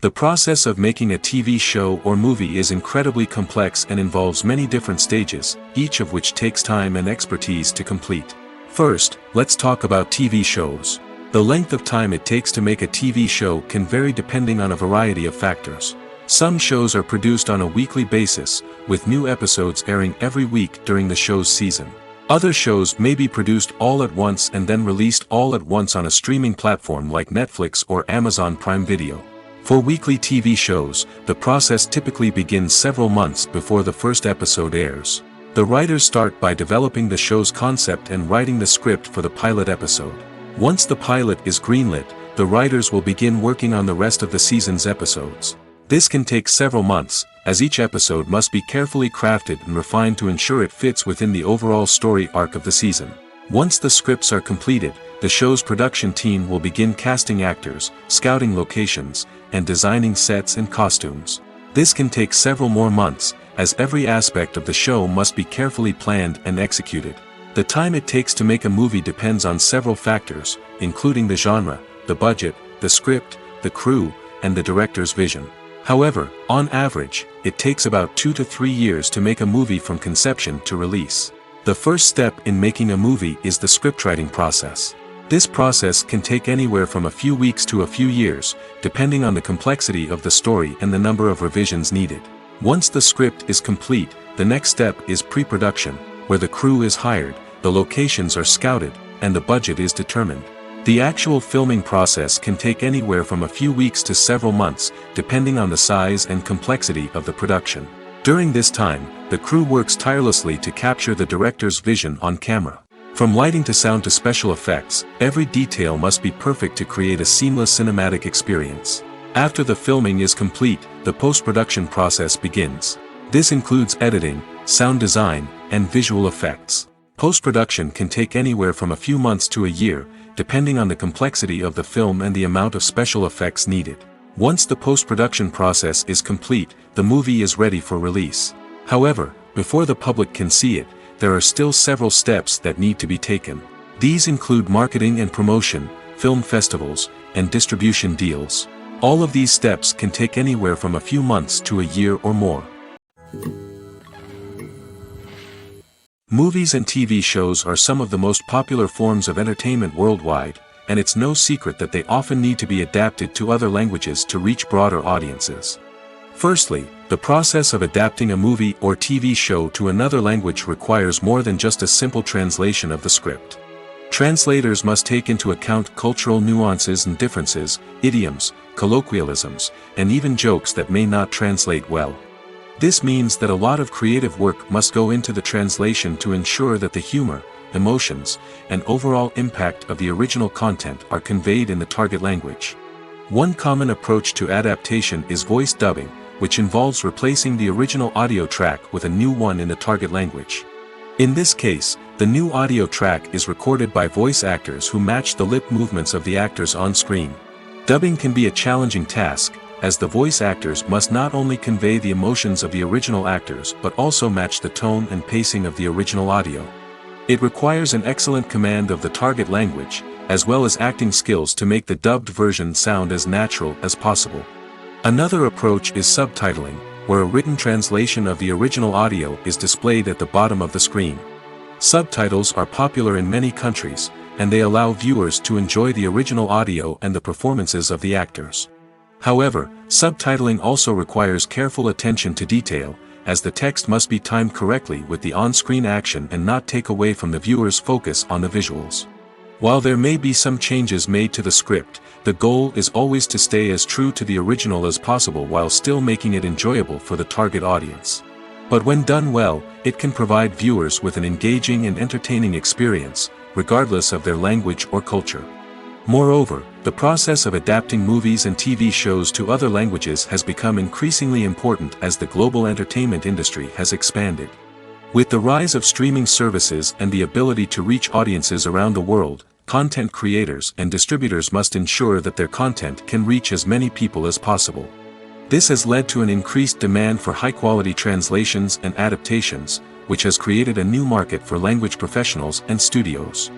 The process of making a TV show or movie is incredibly complex and involves many different stages, each of which takes time and expertise to complete. First, let's talk about TV shows. The length of time it takes to make a TV show can vary depending on a variety of factors. Some shows are produced on a weekly basis, with new episodes airing every week during the show's season. Other shows may be produced all at once and then released all at once on a streaming platform like Netflix or Amazon Prime Video. For weekly TV shows, the process typically begins several months before the first episode airs. The writers start by developing the show's concept and writing the script for the pilot episode. Once the pilot is greenlit, the writers will begin working on the rest of the season's episodes. This can take several months, as each episode must be carefully crafted and refined to ensure it fits within the overall story arc of the season. Once the scripts are completed, the show's production team will begin casting actors, scouting locations, and designing sets and costumes. This can take several more months, as every aspect of the show must be carefully planned and executed. The time it takes to make a movie depends on several factors, including the genre, the budget, the script, the crew, and the director's vision. However, on average, it takes about 2 to 3 years to make a movie from conception to release. The first step in making a movie is the scriptwriting process. This process can take anywhere from a few weeks to a few years, depending on the complexity of the story and the number of revisions needed. Once the script is complete, the next step is pre-production, where the crew is hired, the locations are scouted, and the budget is determined. The actual filming process can take anywhere from a few weeks to several months, depending on the size and complexity of the production. During this time, the crew works tirelessly to capture the director's vision on camera. From lighting to sound to special effects, every detail must be perfect to create a seamless cinematic experience. After the filming is complete, the post-production process begins. This includes editing, sound design, and visual effects. Post-production can take anywhere from a few months to a year, depending on the complexity of the film and the amount of special effects needed. Once the post-production process is complete, the movie is ready for release. However, before the public can see it, there are still several steps that need to be taken. These include marketing and promotion, film festivals, and distribution deals. All of these steps can take anywhere from a few months to a year or more. Movies and TV shows are some of the most popular forms of entertainment worldwide, and it's no secret that they often need to be adapted to other languages to reach broader audiences. Firstly, the process of adapting a movie or TV show to another language requires more than just a simple translation of the script. Translators must take into account cultural nuances and differences, idioms, colloquialisms, and even jokes that may not translate well. This means that a lot of creative work must go into the translation to ensure that the humor, emotions, and overall impact of the original content are conveyed in the target language. One common approach to adaptation is voice dubbing, which involves replacing the original audio track with a new one in the target language. In this case, the new audio track is recorded by voice actors who match the lip movements of the actors on screen. Dubbing can be a challenging task, as the voice actors must not only convey the emotions of the original actors but also match the tone and pacing of the original audio. It requires an excellent command of the target language, as well as acting skills to make the dubbed version sound as natural as possible. Another approach is subtitling, where a written translation of the original audio is displayed at the bottom of the screen. Subtitles are popular in many countries, and they allow viewers to enjoy the original audio and the performances of the actors. However, subtitling also requires careful attention to detail, as the text must be timed correctly with the on-screen action and not take away from the viewer's focus on the visuals. While there may be some changes made to the script, the goal is always to stay as true to the original as possible while still making it enjoyable for the target audience. But when done well, it can provide viewers with an engaging and entertaining experience, regardless of their language or culture. Moreover, the process of adapting movies and TV shows to other languages has become increasingly important as the global entertainment industry has expanded. With the rise of streaming services and the ability to reach audiences around the world, content creators and distributors must ensure that their content can reach as many people as possible. This has led to an increased demand for high-quality translations and adaptations, which has created a new market for language professionals and studios.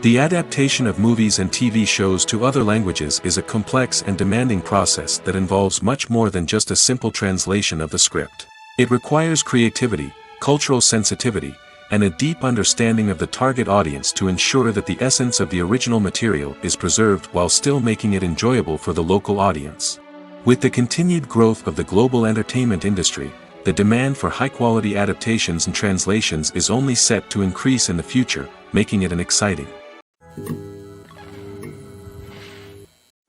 The adaptation of movies and TV shows to other languages is a complex and demanding process that involves much more than just a simple translation of the script. It requires creativity, cultural sensitivity, and a deep understanding of the target audience to ensure that the essence of the original material is preserved while still making it enjoyable for the local audience. With the continued growth of the global entertainment industry, the demand for high-quality adaptations and translations is only set to increase in the future, making it an exciting.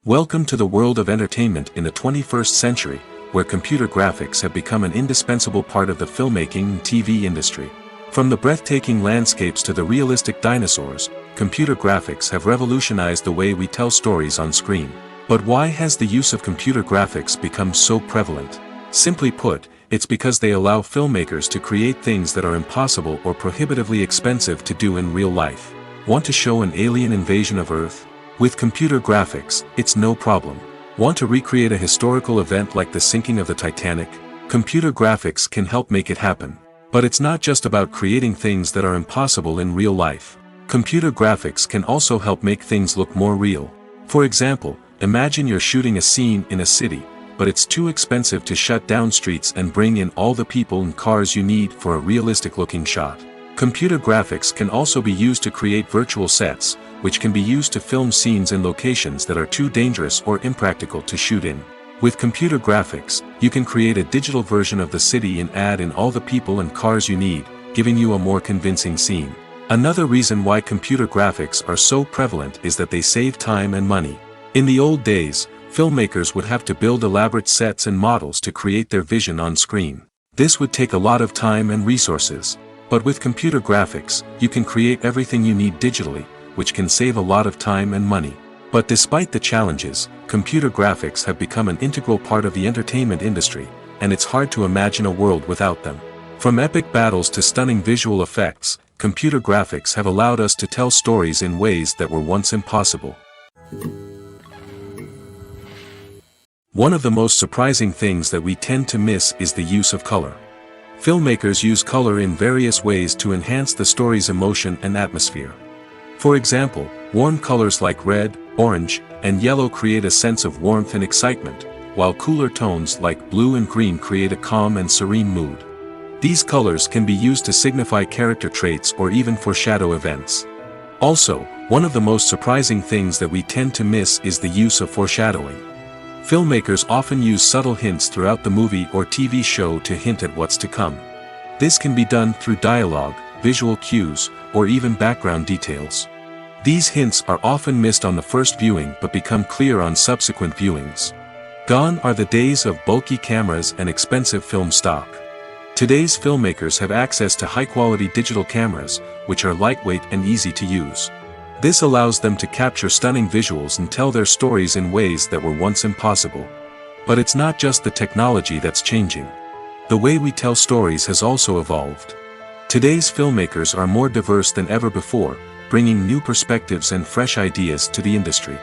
Welcome to the world of entertainment in the 21st century, where computer graphics have become an indispensable part of the filmmaking and TV industry. From the breathtaking landscapes to the realistic dinosaurs, computer graphics have revolutionized the way we tell stories on screen. But why has the use of computer graphics become so prevalent? Simply put, it's because they allow filmmakers to create things that are impossible or prohibitively expensive to do in real life. Want to show an alien invasion of Earth? With computer graphics, it's no problem. Want to recreate a historical event like the sinking of the Titanic? Computer graphics can help make it happen. But it's not just about creating things that are impossible in real life. Computer graphics can also help make things look more real. For example, imagine you're shooting a scene in a city, but it's too expensive to shut down streets and bring in all the people and cars you need for a realistic-looking shot. Computer graphics can also be used to create virtual sets, which can be used to film scenes in locations that are too dangerous or impractical to shoot in. With computer graphics, you can create a digital version of the city and add in all the people and cars you need, giving you a more convincing scene. Another reason why computer graphics are so prevalent is that they save time and money. In the old days, filmmakers would have to build elaborate sets and models to create their vision on screen. This would take a lot of time and resources. But with computer graphics, you can create everything you need digitally, which can save a lot of time and money. But despite the challenges, computer graphics have become an integral part of the entertainment industry, and it's hard to imagine a world without them. From epic battles to stunning visual effects, computer graphics have allowed us to tell stories in ways that were once impossible. One of the most surprising things that we tend to miss is the use of color. Filmmakers use color in various ways to enhance the story's emotion and atmosphere. For example, warm colors like red, orange, and yellow create a sense of warmth and excitement, while cooler tones like blue and green create a calm and serene mood. These colors can be used to signify character traits or even foreshadow events. Also, one of the most surprising things that we tend to miss is the use of foreshadowing. Filmmakers often use subtle hints throughout the movie or TV show to hint at what's to come. This can be done through dialogue, visual cues, or even background details. These hints are often missed on the first viewing but become clear on subsequent viewings. Gone are the days of bulky cameras and expensive film stock. Today's filmmakers have access to high-quality digital cameras, which are lightweight and easy to use. This allows them to capture stunning visuals and tell their stories in ways that were once impossible. But it's not just the technology that's changing. The way we tell stories has also evolved. Today's filmmakers are more diverse than ever before, bringing new perspectives and fresh ideas to the industry.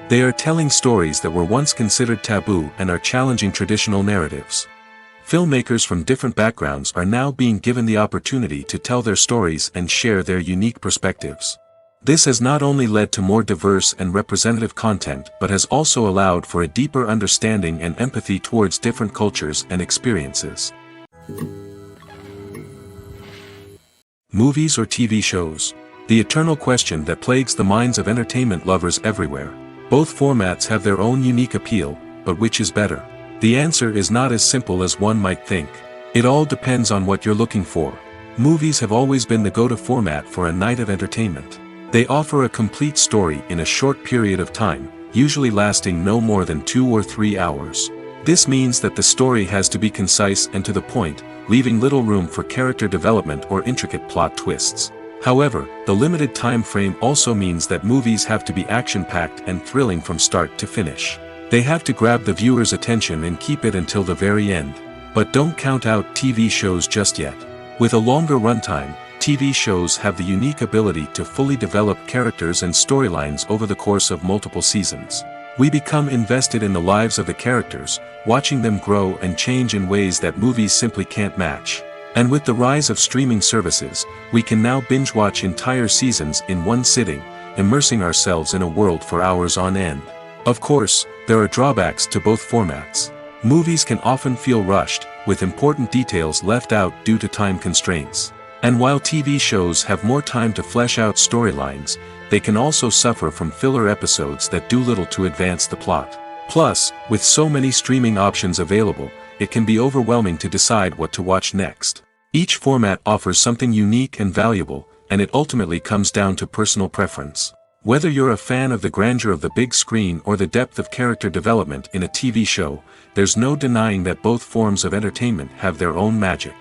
They are telling stories that were once considered taboo and are challenging traditional narratives. Filmmakers from different backgrounds are now being given the opportunity to tell their stories and share their unique perspectives. This has not only led to more diverse and representative content but has also allowed for a deeper understanding and empathy towards different cultures and experiences. Movies or TV shows? The eternal question that plagues the minds of entertainment lovers everywhere. Both formats have their own unique appeal, but which is better? The answer is not as simple as one might think. It all depends on what you're looking for. Movies have always been the go-to format for a night of entertainment. They offer a complete story in a short period of time, usually lasting no more than 2 or 3 hours. This means that the story has to be concise and to the point, leaving little room for character development or intricate plot twists. However, the limited time frame also means that movies have to be action-packed and thrilling from start to finish. They have to grab the viewer's attention and keep it until the very end. But don't count out TV shows just yet. With a longer runtime, TV shows have the unique ability to fully develop characters and storylines over the course of multiple seasons. We become invested in the lives of the characters, watching them grow and change in ways that movies simply can't match. And with the rise of streaming services, we can now binge-watch entire seasons in one sitting, immersing ourselves in a world for hours on end. Of course, there are drawbacks to both formats. Movies can often feel rushed, with important details left out due to time constraints. And while TV shows have more time to flesh out storylines, they can also suffer from filler episodes that do little to advance the plot. Plus, with so many streaming options available, it can be overwhelming to decide what to watch next. Each format offers something unique and valuable, and it ultimately comes down to personal preference. Whether you're a fan of the grandeur of the big screen or the depth of character development in a TV show, there's no denying that both forms of entertainment have their own magic.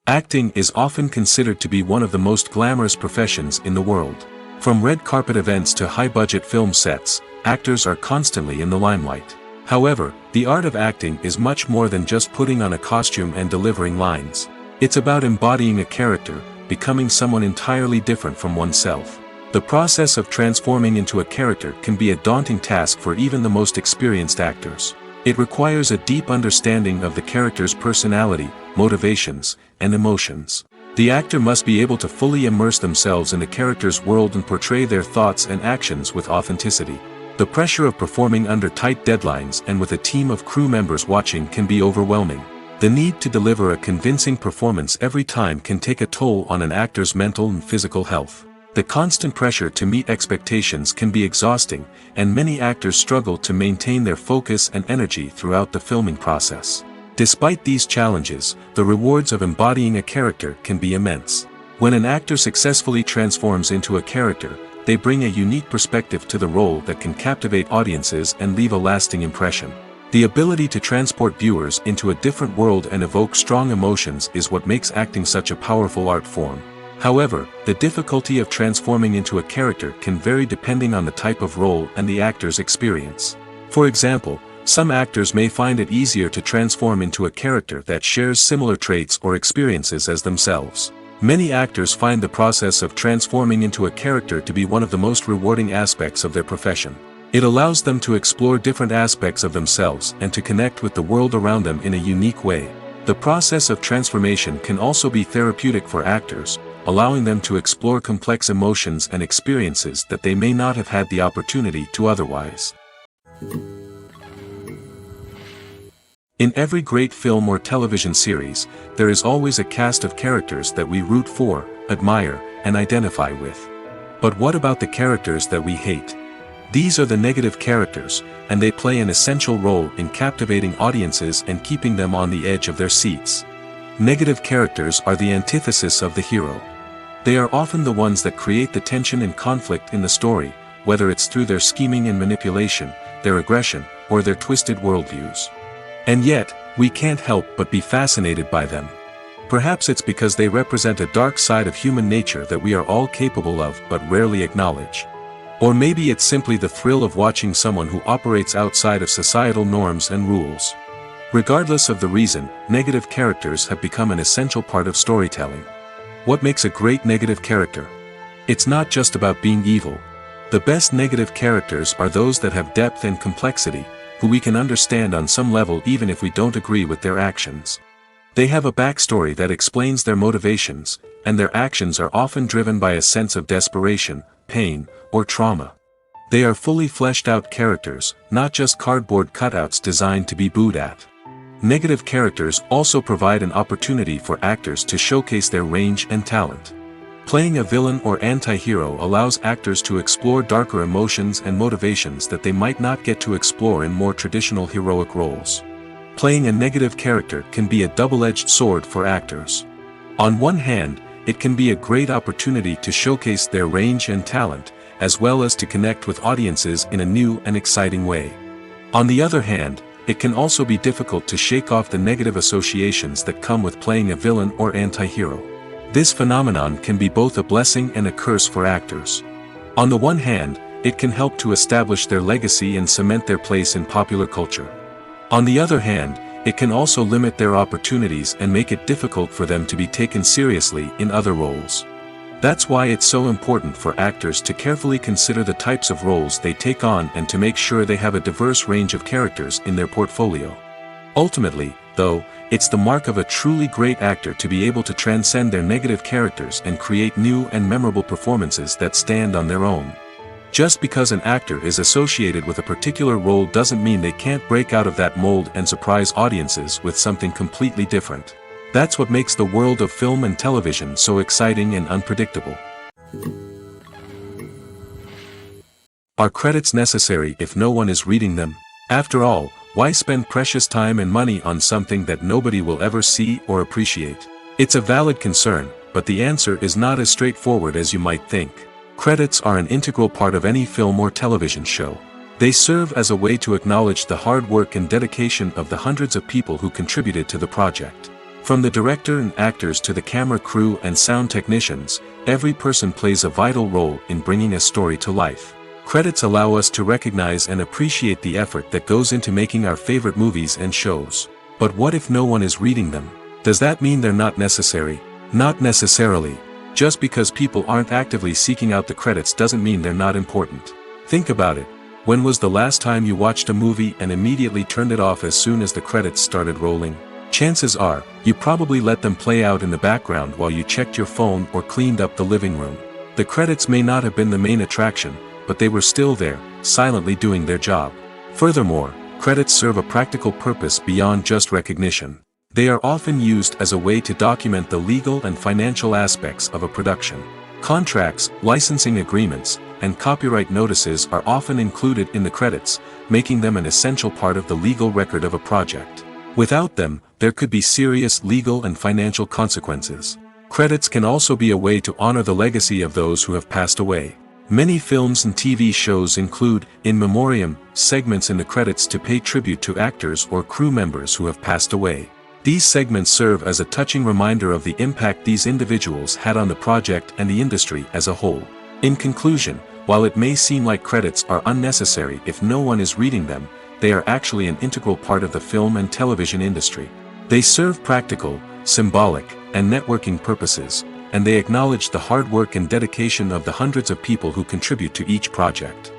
Acting is often considered to be one of the most glamorous professions in the world. From red carpet events to high-budget film sets, actors are constantly in the limelight. However, the art of acting is much more than just putting on a costume and delivering lines. It's about embodying a character, becoming someone entirely different from oneself. The process of transforming into a character can be a daunting task for even the most experienced actors. It requires a deep understanding of the character's personality, motivations, and emotions. The actor must be able to fully immerse themselves in the character's world and portray their thoughts and actions with authenticity. The pressure of performing under tight deadlines and with a team of crew members watching can be overwhelming. The need to deliver a convincing performance every time can take a toll on an actor's mental and physical health. The constant pressure to meet expectations can be exhausting, and many actors struggle to maintain their focus and energy throughout the filming process. Despite these challenges, the rewards of embodying a character can be immense. When an actor successfully transforms into a character, they bring a unique perspective to the role that can captivate audiences and leave a lasting impression. The ability to transport viewers into a different world and evoke strong emotions is what makes acting such a powerful art form. However, the difficulty of transforming into a character can vary depending on the type of role and the actor's experience. For example, some actors may find it easier to transform into a character that shares similar traits or experiences as themselves. Many actors find the process of transforming into a character to be one of the most rewarding aspects of their profession. It allows them to explore different aspects of themselves and to connect with the world around them in a unique way. The process of transformation can also be therapeutic for actors, allowing them to explore complex emotions and experiences that they may not have had the opportunity to otherwise. In every great film or television series, there is always a cast of characters that we root for, admire, and identify with. But what about the characters that we hate? These are the negative characters, and they play an essential role in captivating audiences and keeping them on the edge of their seats. Negative characters are the antithesis of the hero. They are often the ones that create the tension and conflict in the story, whether it's through their scheming and manipulation, their aggression, or their twisted worldviews. And yet, we can't help but be fascinated by them. Perhaps it's because they represent a dark side of human nature that we are all capable of but rarely acknowledge. Or maybe it's simply the thrill of watching someone who operates outside of societal norms and rules. Regardless of the reason, negative characters have become an essential part of storytelling. What makes a great negative character? It's not just about being evil. The best negative characters are those that have depth and complexity, who we can understand on some level even if we don't agree with their actions. They have a backstory that explains their motivations, and their actions are often driven by a sense of desperation, pain, or trauma. They are fully fleshed out characters, not just cardboard cutouts designed to be booed at. Negative characters also provide an opportunity for actors to showcase their range and talent. Playing a villain or anti-hero allows actors to explore darker emotions and motivations that they might not get to explore in more traditional heroic roles. Playing a negative character can be a double-edged sword for actors. On one hand, it can be a great opportunity to showcase their range and talent, as well as to connect with audiences in a new and exciting way. On the other hand, it can also be difficult to shake off the negative associations that come with playing a villain or anti-hero. This phenomenon can be both a blessing and a curse for actors. On the one hand, it can help to establish their legacy and cement their place in popular culture. On the other hand, it can also limit their opportunities and make it difficult for them to be taken seriously in other roles. That's why it's so important for actors to carefully consider the types of roles they take on and to make sure they have a diverse range of characters in their portfolio. Ultimately, though, it's the mark of a truly great actor to be able to transcend their negative characters and create new and memorable performances that stand on their own. Just because an actor is associated with a particular role doesn't mean they can't break out of that mold and surprise audiences with something completely different. That's what makes the world of film and television so exciting and unpredictable. Are credits necessary if no one is reading them? After all, why spend precious time and money on something that nobody will ever see or appreciate? It's a valid concern, but the answer is not as straightforward as you might think. Credits are an integral part of any film or television show. They serve as a way to acknowledge the hard work and dedication of the hundreds of people who contributed to the project. From the director and actors to the camera crew and sound technicians, every person plays a vital role in bringing a story to life. Credits allow us to recognize and appreciate the effort that goes into making our favorite movies and shows. But what if no one is reading them? Does that mean they're not necessary? Not necessarily. Just because people aren't actively seeking out the credits doesn't mean they're not important. Think about it. When was the last time you watched a movie and immediately turned it off as soon as the credits started rolling? Chances are, you probably let them play out in the background while you checked your phone or cleaned up the living room. The credits may not have been the main attraction, but they were still there, silently doing their job. Furthermore, credits serve a practical purpose beyond just recognition. They are often used as a way to document the legal and financial aspects of a production. Contracts, licensing agreements, and copyright notices are often included in the credits, making them an essential part of the legal record of a project. Without them, there could be serious legal and financial consequences. Credits can also be a way to honor the legacy of those who have passed away. Many films and TV shows include, in memoriam, segments in the credits to pay tribute to actors or crew members who have passed away. These segments serve as a touching reminder of the impact these individuals had on the project and the industry as a whole. In conclusion, while it may seem like credits are unnecessary if no one is reading them, they are actually an integral part of the film and television industry. They serve practical, symbolic, and networking purposes, and they acknowledge the hard work and dedication of the hundreds of people who contribute to each project.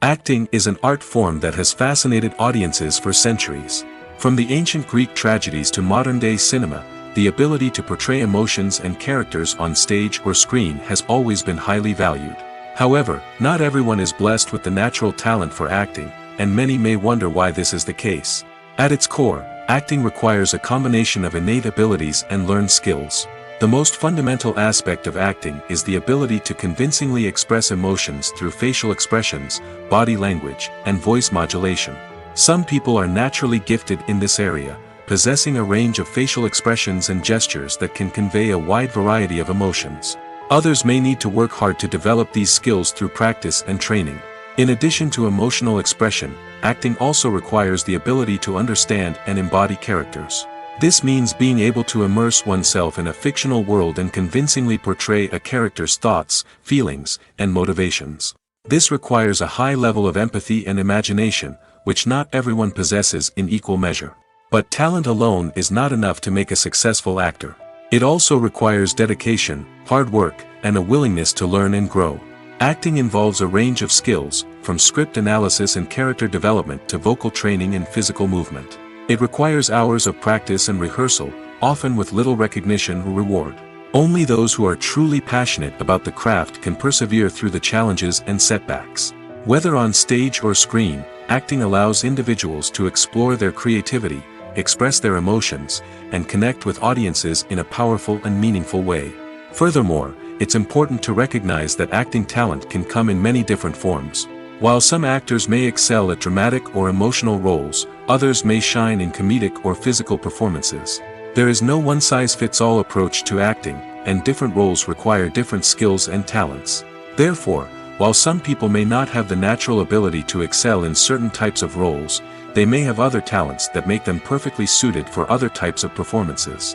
Acting is an art form that has fascinated audiences for centuries. From the ancient Greek tragedies to modern-day cinema, the ability to portray emotions and characters on stage or screen has always been highly valued. However, not everyone is blessed with the natural talent for acting, and many may wonder why this is the case. At its core, acting requires a combination of innate abilities and learned skills. The most fundamental aspect of acting is the ability to convincingly express emotions through facial expressions, body language, and voice modulation. Some people are naturally gifted in this area, possessing a range of facial expressions and gestures that can convey a wide variety of emotions. Others may need to work hard to develop these skills through practice and training. In addition to emotional expression, acting also requires the ability to understand and embody characters. This means being able to immerse oneself in a fictional world and convincingly portray a character's thoughts, feelings, and motivations. This requires a high level of empathy and imagination, which not everyone possesses in equal measure. But talent alone is not enough to make a successful actor. It also requires dedication, hard work, and a willingness to learn and grow. Acting involves a range of skills, from script analysis and character development to vocal training and physical movement. It requires hours of practice and rehearsal, often with little recognition or reward. Only those who are truly passionate about the craft can persevere through the challenges and setbacks. Whether on stage or screen, acting allows individuals to explore their creativity, express their emotions, and connect with audiences in a powerful and meaningful way. Furthermore, it's important to recognize that acting talent can come in many different forms. While some actors may excel at dramatic or emotional roles, others may shine in comedic or physical performances. There is no one-size-fits-all approach to acting, and different roles require different skills and talents. Therefore, while some people may not have the natural ability to excel in certain types of roles, they may have other talents that make them perfectly suited for other types of performances.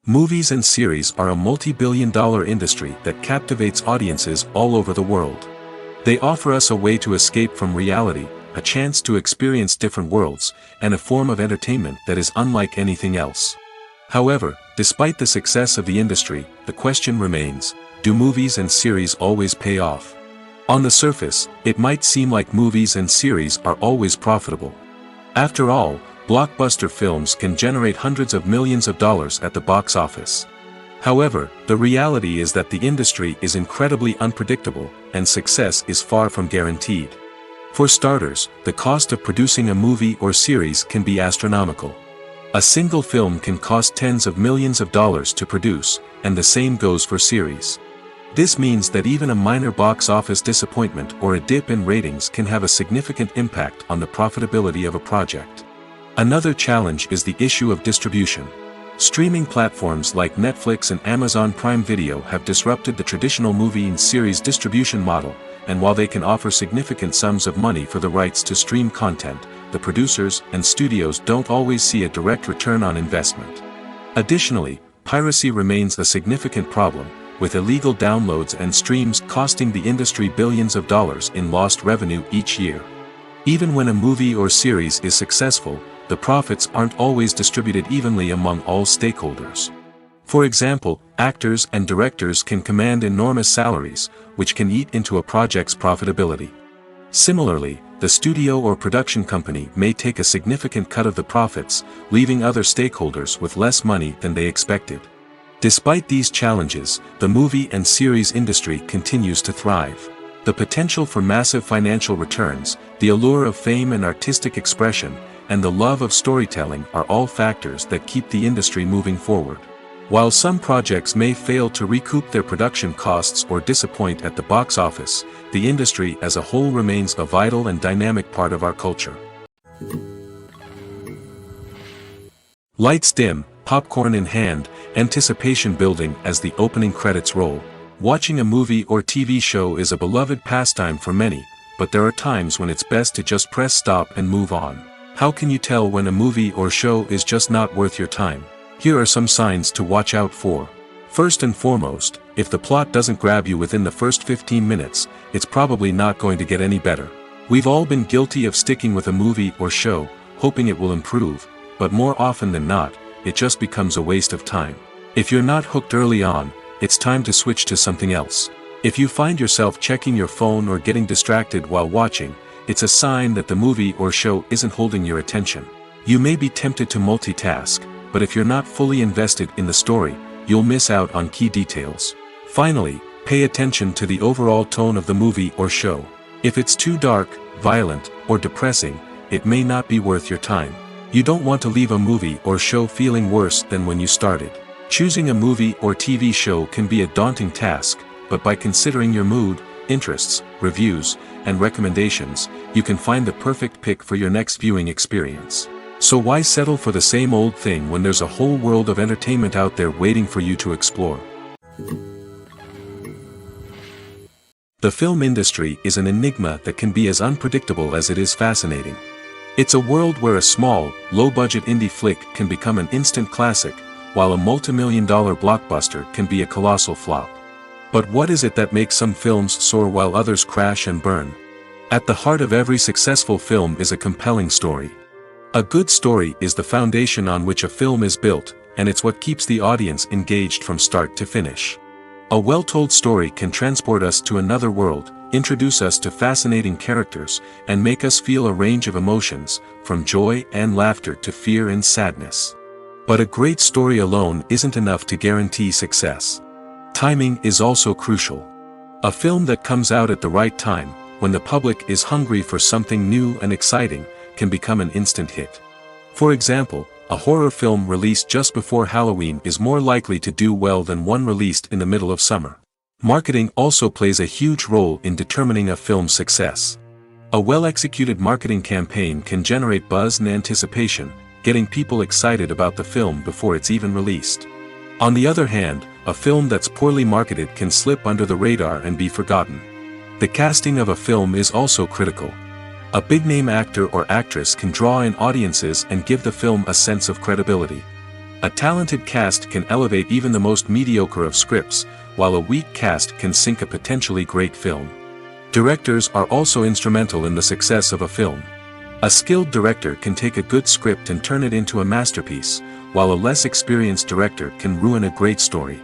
Movies and series are a multi-billion-dollar industry that captivates audiences all over the world. They offer us a way to escape from reality, a chance to experience different worlds, and a form of entertainment that is unlike anything else. However, despite the success of the industry, the question remains, do movies and series always pay off? On the surface, it might seem like movies and series are always profitable. After all, blockbuster films can generate hundreds of millions of dollars at the box office. However, the reality is that the industry is incredibly unpredictable, and success is far from guaranteed. For starters, the cost of producing a movie or series can be astronomical. A single film can cost tens of millions of dollars to produce, and the same goes for series. This means that even a minor box office disappointment or a dip in ratings can have a significant impact on the profitability of a project. Another challenge is the issue of distribution. Streaming platforms like Netflix and Amazon Prime Video have disrupted the traditional movie and series distribution model, and while they can offer significant sums of money for the rights to stream content, the producers and studios don't always see a direct return on investment. Additionally, piracy remains a significant problem, with illegal downloads and streams costing the industry billions of dollars in lost revenue each year. Even when a movie or series is successful, the profits aren't always distributed evenly among all stakeholders. For example, actors and directors can command enormous salaries, which can eat into a project's profitability. Similarly, the studio or production company may take a significant cut of the profits, leaving other stakeholders with less money than they expected. Despite these challenges, the movie and series industry continues to thrive. The potential for massive financial returns, the allure of fame and artistic expression, and the love of storytelling are all factors that keep the industry moving forward. While some projects may fail to recoup their production costs or disappoint at the box office, the industry as a whole remains a vital and dynamic part of our culture. Lights dim, popcorn in hand, anticipation building as the opening credits roll. Watching a movie or TV show is a beloved pastime for many, but there are times when it's best to just press stop and move on. How can you tell when a movie or show is just not worth your time? Here are some signs to watch out for. First and foremost, if the plot doesn't grab you within the first 15 minutes, it's probably not going to get any better. We've all been guilty of sticking with a movie or show, hoping it will improve, but more often than not, it just becomes a waste of time. If you're not hooked early on, it's time to switch to something else. If you find yourself checking your phone or getting distracted while watching, it's a sign that the movie or show isn't holding your attention. You may be tempted to multitask, but if you're not fully invested in the story, you'll miss out on key details. Finally, pay attention to the overall tone of the movie or show. If it's too dark, violent, or depressing, it may not be worth your time. You don't want to leave a movie or show feeling worse than when you started. Choosing a movie or TV show can be a daunting task, but by considering your mood, interests, reviews, and recommendations, you can find the perfect pick for your next viewing experience. So why settle for the same old thing when there's a whole world of entertainment out there waiting for you to explore? The film industry is an enigma that can be as unpredictable as it is fascinating. It's a world where a small, low-budget indie flick can become an instant classic, while a multi-million-dollar blockbuster can be a colossal flop. But what is it that makes some films soar while others crash and burn? At the heart of every successful film is a compelling story. A good story is the foundation on which a film is built, and it's what keeps the audience engaged from start to finish. A well-told story can transport us to another world, introduce us to fascinating characters, and make us feel a range of emotions, from joy and laughter to fear and sadness. But a great story alone isn't enough to guarantee success. Timing is also crucial. A film that comes out at the right time, when the public is hungry for something new and exciting, can become an instant hit. For example, a horror film released just before Halloween is more likely to do well than one released in the middle of summer. Marketing also plays a huge role in determining a film's success. A well-executed marketing campaign can generate buzz and anticipation, getting people excited about the film before it's even released. On the other hand, a film that's poorly marketed can slip under the radar and be forgotten. The casting of a film is also critical. A big-name actor or actress can draw in audiences and give the film a sense of credibility. A talented cast can elevate even the most mediocre of scripts, while a weak cast can sink a potentially great film. Directors are also instrumental in the success of a film. A skilled director can take a good script and turn it into a masterpiece, while a less experienced director can ruin a great story.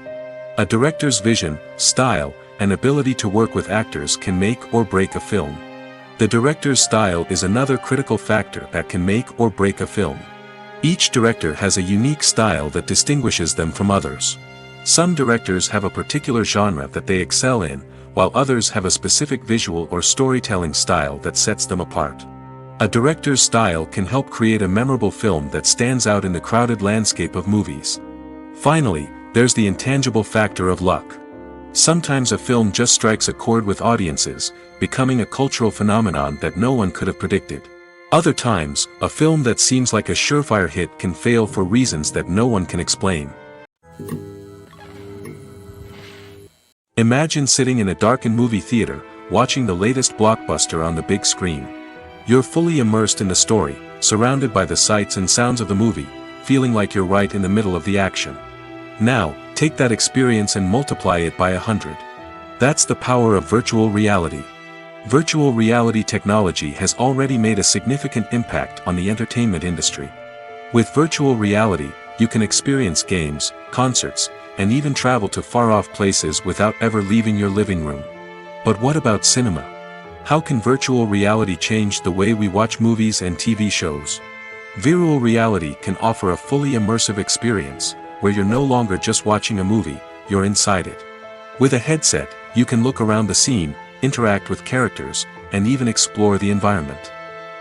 A director's vision, style, and ability to work with actors can make or break a film. The director's style is another critical factor that can make or break a film. Each director has a unique style that distinguishes them from others. Some directors have a particular genre that they excel in, while others have a specific visual or storytelling style that sets them apart. A director's style can help create a memorable film that stands out in the crowded landscape of movies. Finally, there's the intangible factor of luck. Sometimes a film just strikes a chord with audiences, becoming a cultural phenomenon that no one could have predicted. Other times, a film that seems like a surefire hit can fail for reasons that no one can explain. Imagine sitting in a darkened movie theater, watching the latest blockbuster on the big screen. You're fully immersed in the story, surrounded by the sights and sounds of the movie, feeling like you're right in the middle of the action. Now, take that experience and multiply it by 100. That's the power of virtual reality. Virtual reality technology has already made a significant impact on the entertainment industry. With virtual reality, you can experience games, concerts, and even travel to far-off places without ever leaving your living room. But what about cinema? How can virtual reality change the way we watch movies and TV shows? Virtual reality can offer a fully immersive experience, where you're no longer just watching a movie, you're inside it. With a headset, you can look around the scene, interact with characters, and even explore the environment.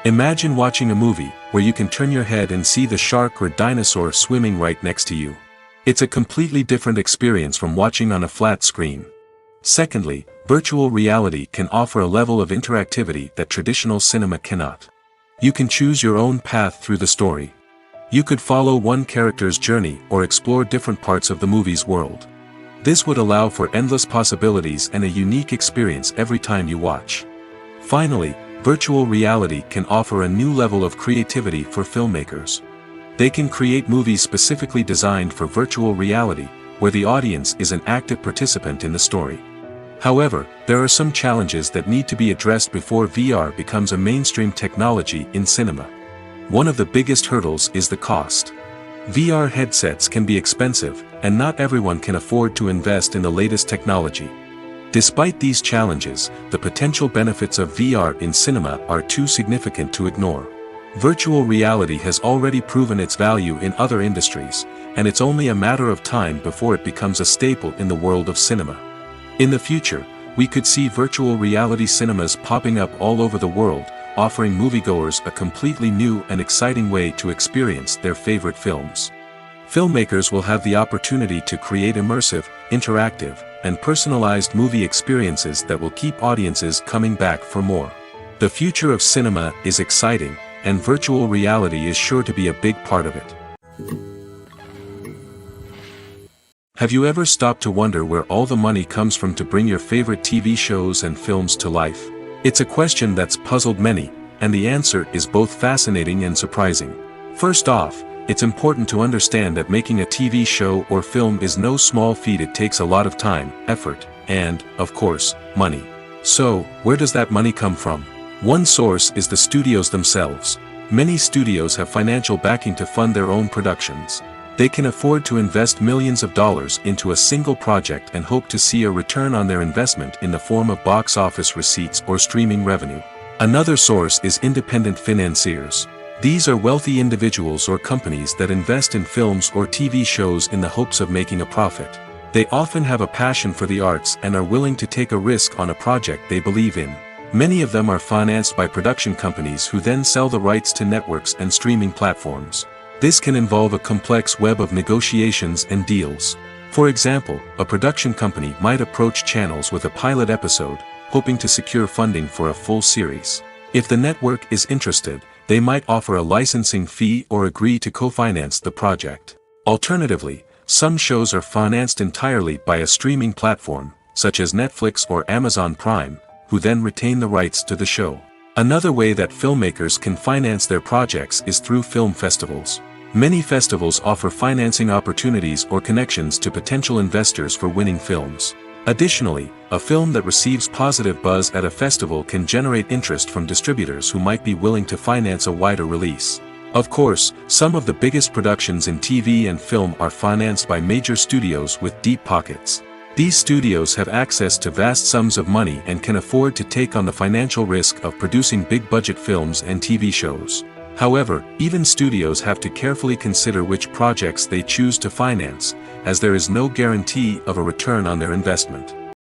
Imagine watching a movie where you can turn your head and see the shark or dinosaur swimming right next to you. It's a completely different experience from watching on a flat screen. Secondly, virtual reality can offer a level of interactivity that traditional cinema cannot. You can choose your own path through the story. You could follow one character's journey or explore different parts of the movie's world. This would allow for endless possibilities and a unique experience every time you watch. Finally, virtual reality can offer a new level of creativity for filmmakers. They can create movies specifically designed for virtual reality, where the audience is an active participant in the story. However, there are some challenges that need to be addressed before VR becomes a mainstream technology in cinema. One of the biggest hurdles is the cost. VR headsets can be expensive, and not everyone can afford to invest in the latest technology. Despite these challenges, the potential benefits of VR in cinema are too significant to ignore. Virtual reality has already proven its value in other industries, and it's only a matter of time before it becomes a staple in the world of cinema. In the future, we could see virtual reality cinemas popping up all over the world, offering moviegoers a completely new and exciting way to experience their favorite films. Filmmakers will have the opportunity to create immersive, interactive, and personalized movie experiences that will keep audiences coming back for more. The future of cinema is exciting, and virtual reality is sure to be a big part of it. Have you ever stopped to wonder where all the money comes from to bring your favorite TV shows and films to life? It's a question that's puzzled many, and the answer is both fascinating and surprising. First off, it's important to understand that making a TV show or film is no small feat. It takes a lot of time, effort, and, of course, money. So, where does that money come from? One source is the studios themselves. Many studios have financial backing to fund their own productions. They can afford to invest millions of dollars into a single project and hope to see a return on their investment in the form of box office receipts or streaming revenue. Another source is independent financiers. These are wealthy individuals or companies that invest in films or TV shows in the hopes of making a profit. They often have a passion for the arts and are willing to take a risk on a project they believe in. Many of them are financed by production companies who then sell the rights to networks and streaming platforms. This can involve a complex web of negotiations and deals. For example, a production company might approach channels with a pilot episode, hoping to secure funding for a full series. If the network is interested, they might offer a licensing fee or agree to co-finance the project. Alternatively, some shows are financed entirely by a streaming platform, such as Netflix or Amazon Prime, who then retain the rights to the show. Another way that filmmakers can finance their projects is through film festivals. Many festivals offer financing opportunities or connections to potential investors for winning films. Additionally, a film that receives positive buzz at a festival can generate interest from distributors who might be willing to finance a wider release. Of course, some of the biggest productions in TV and film are financed by major studios with deep pockets. These studios have access to vast sums of money and can afford to take on the financial risk of producing big-budget films and TV shows. However, even studios have to carefully consider which projects they choose to finance, as there is no guarantee of a return on their investment.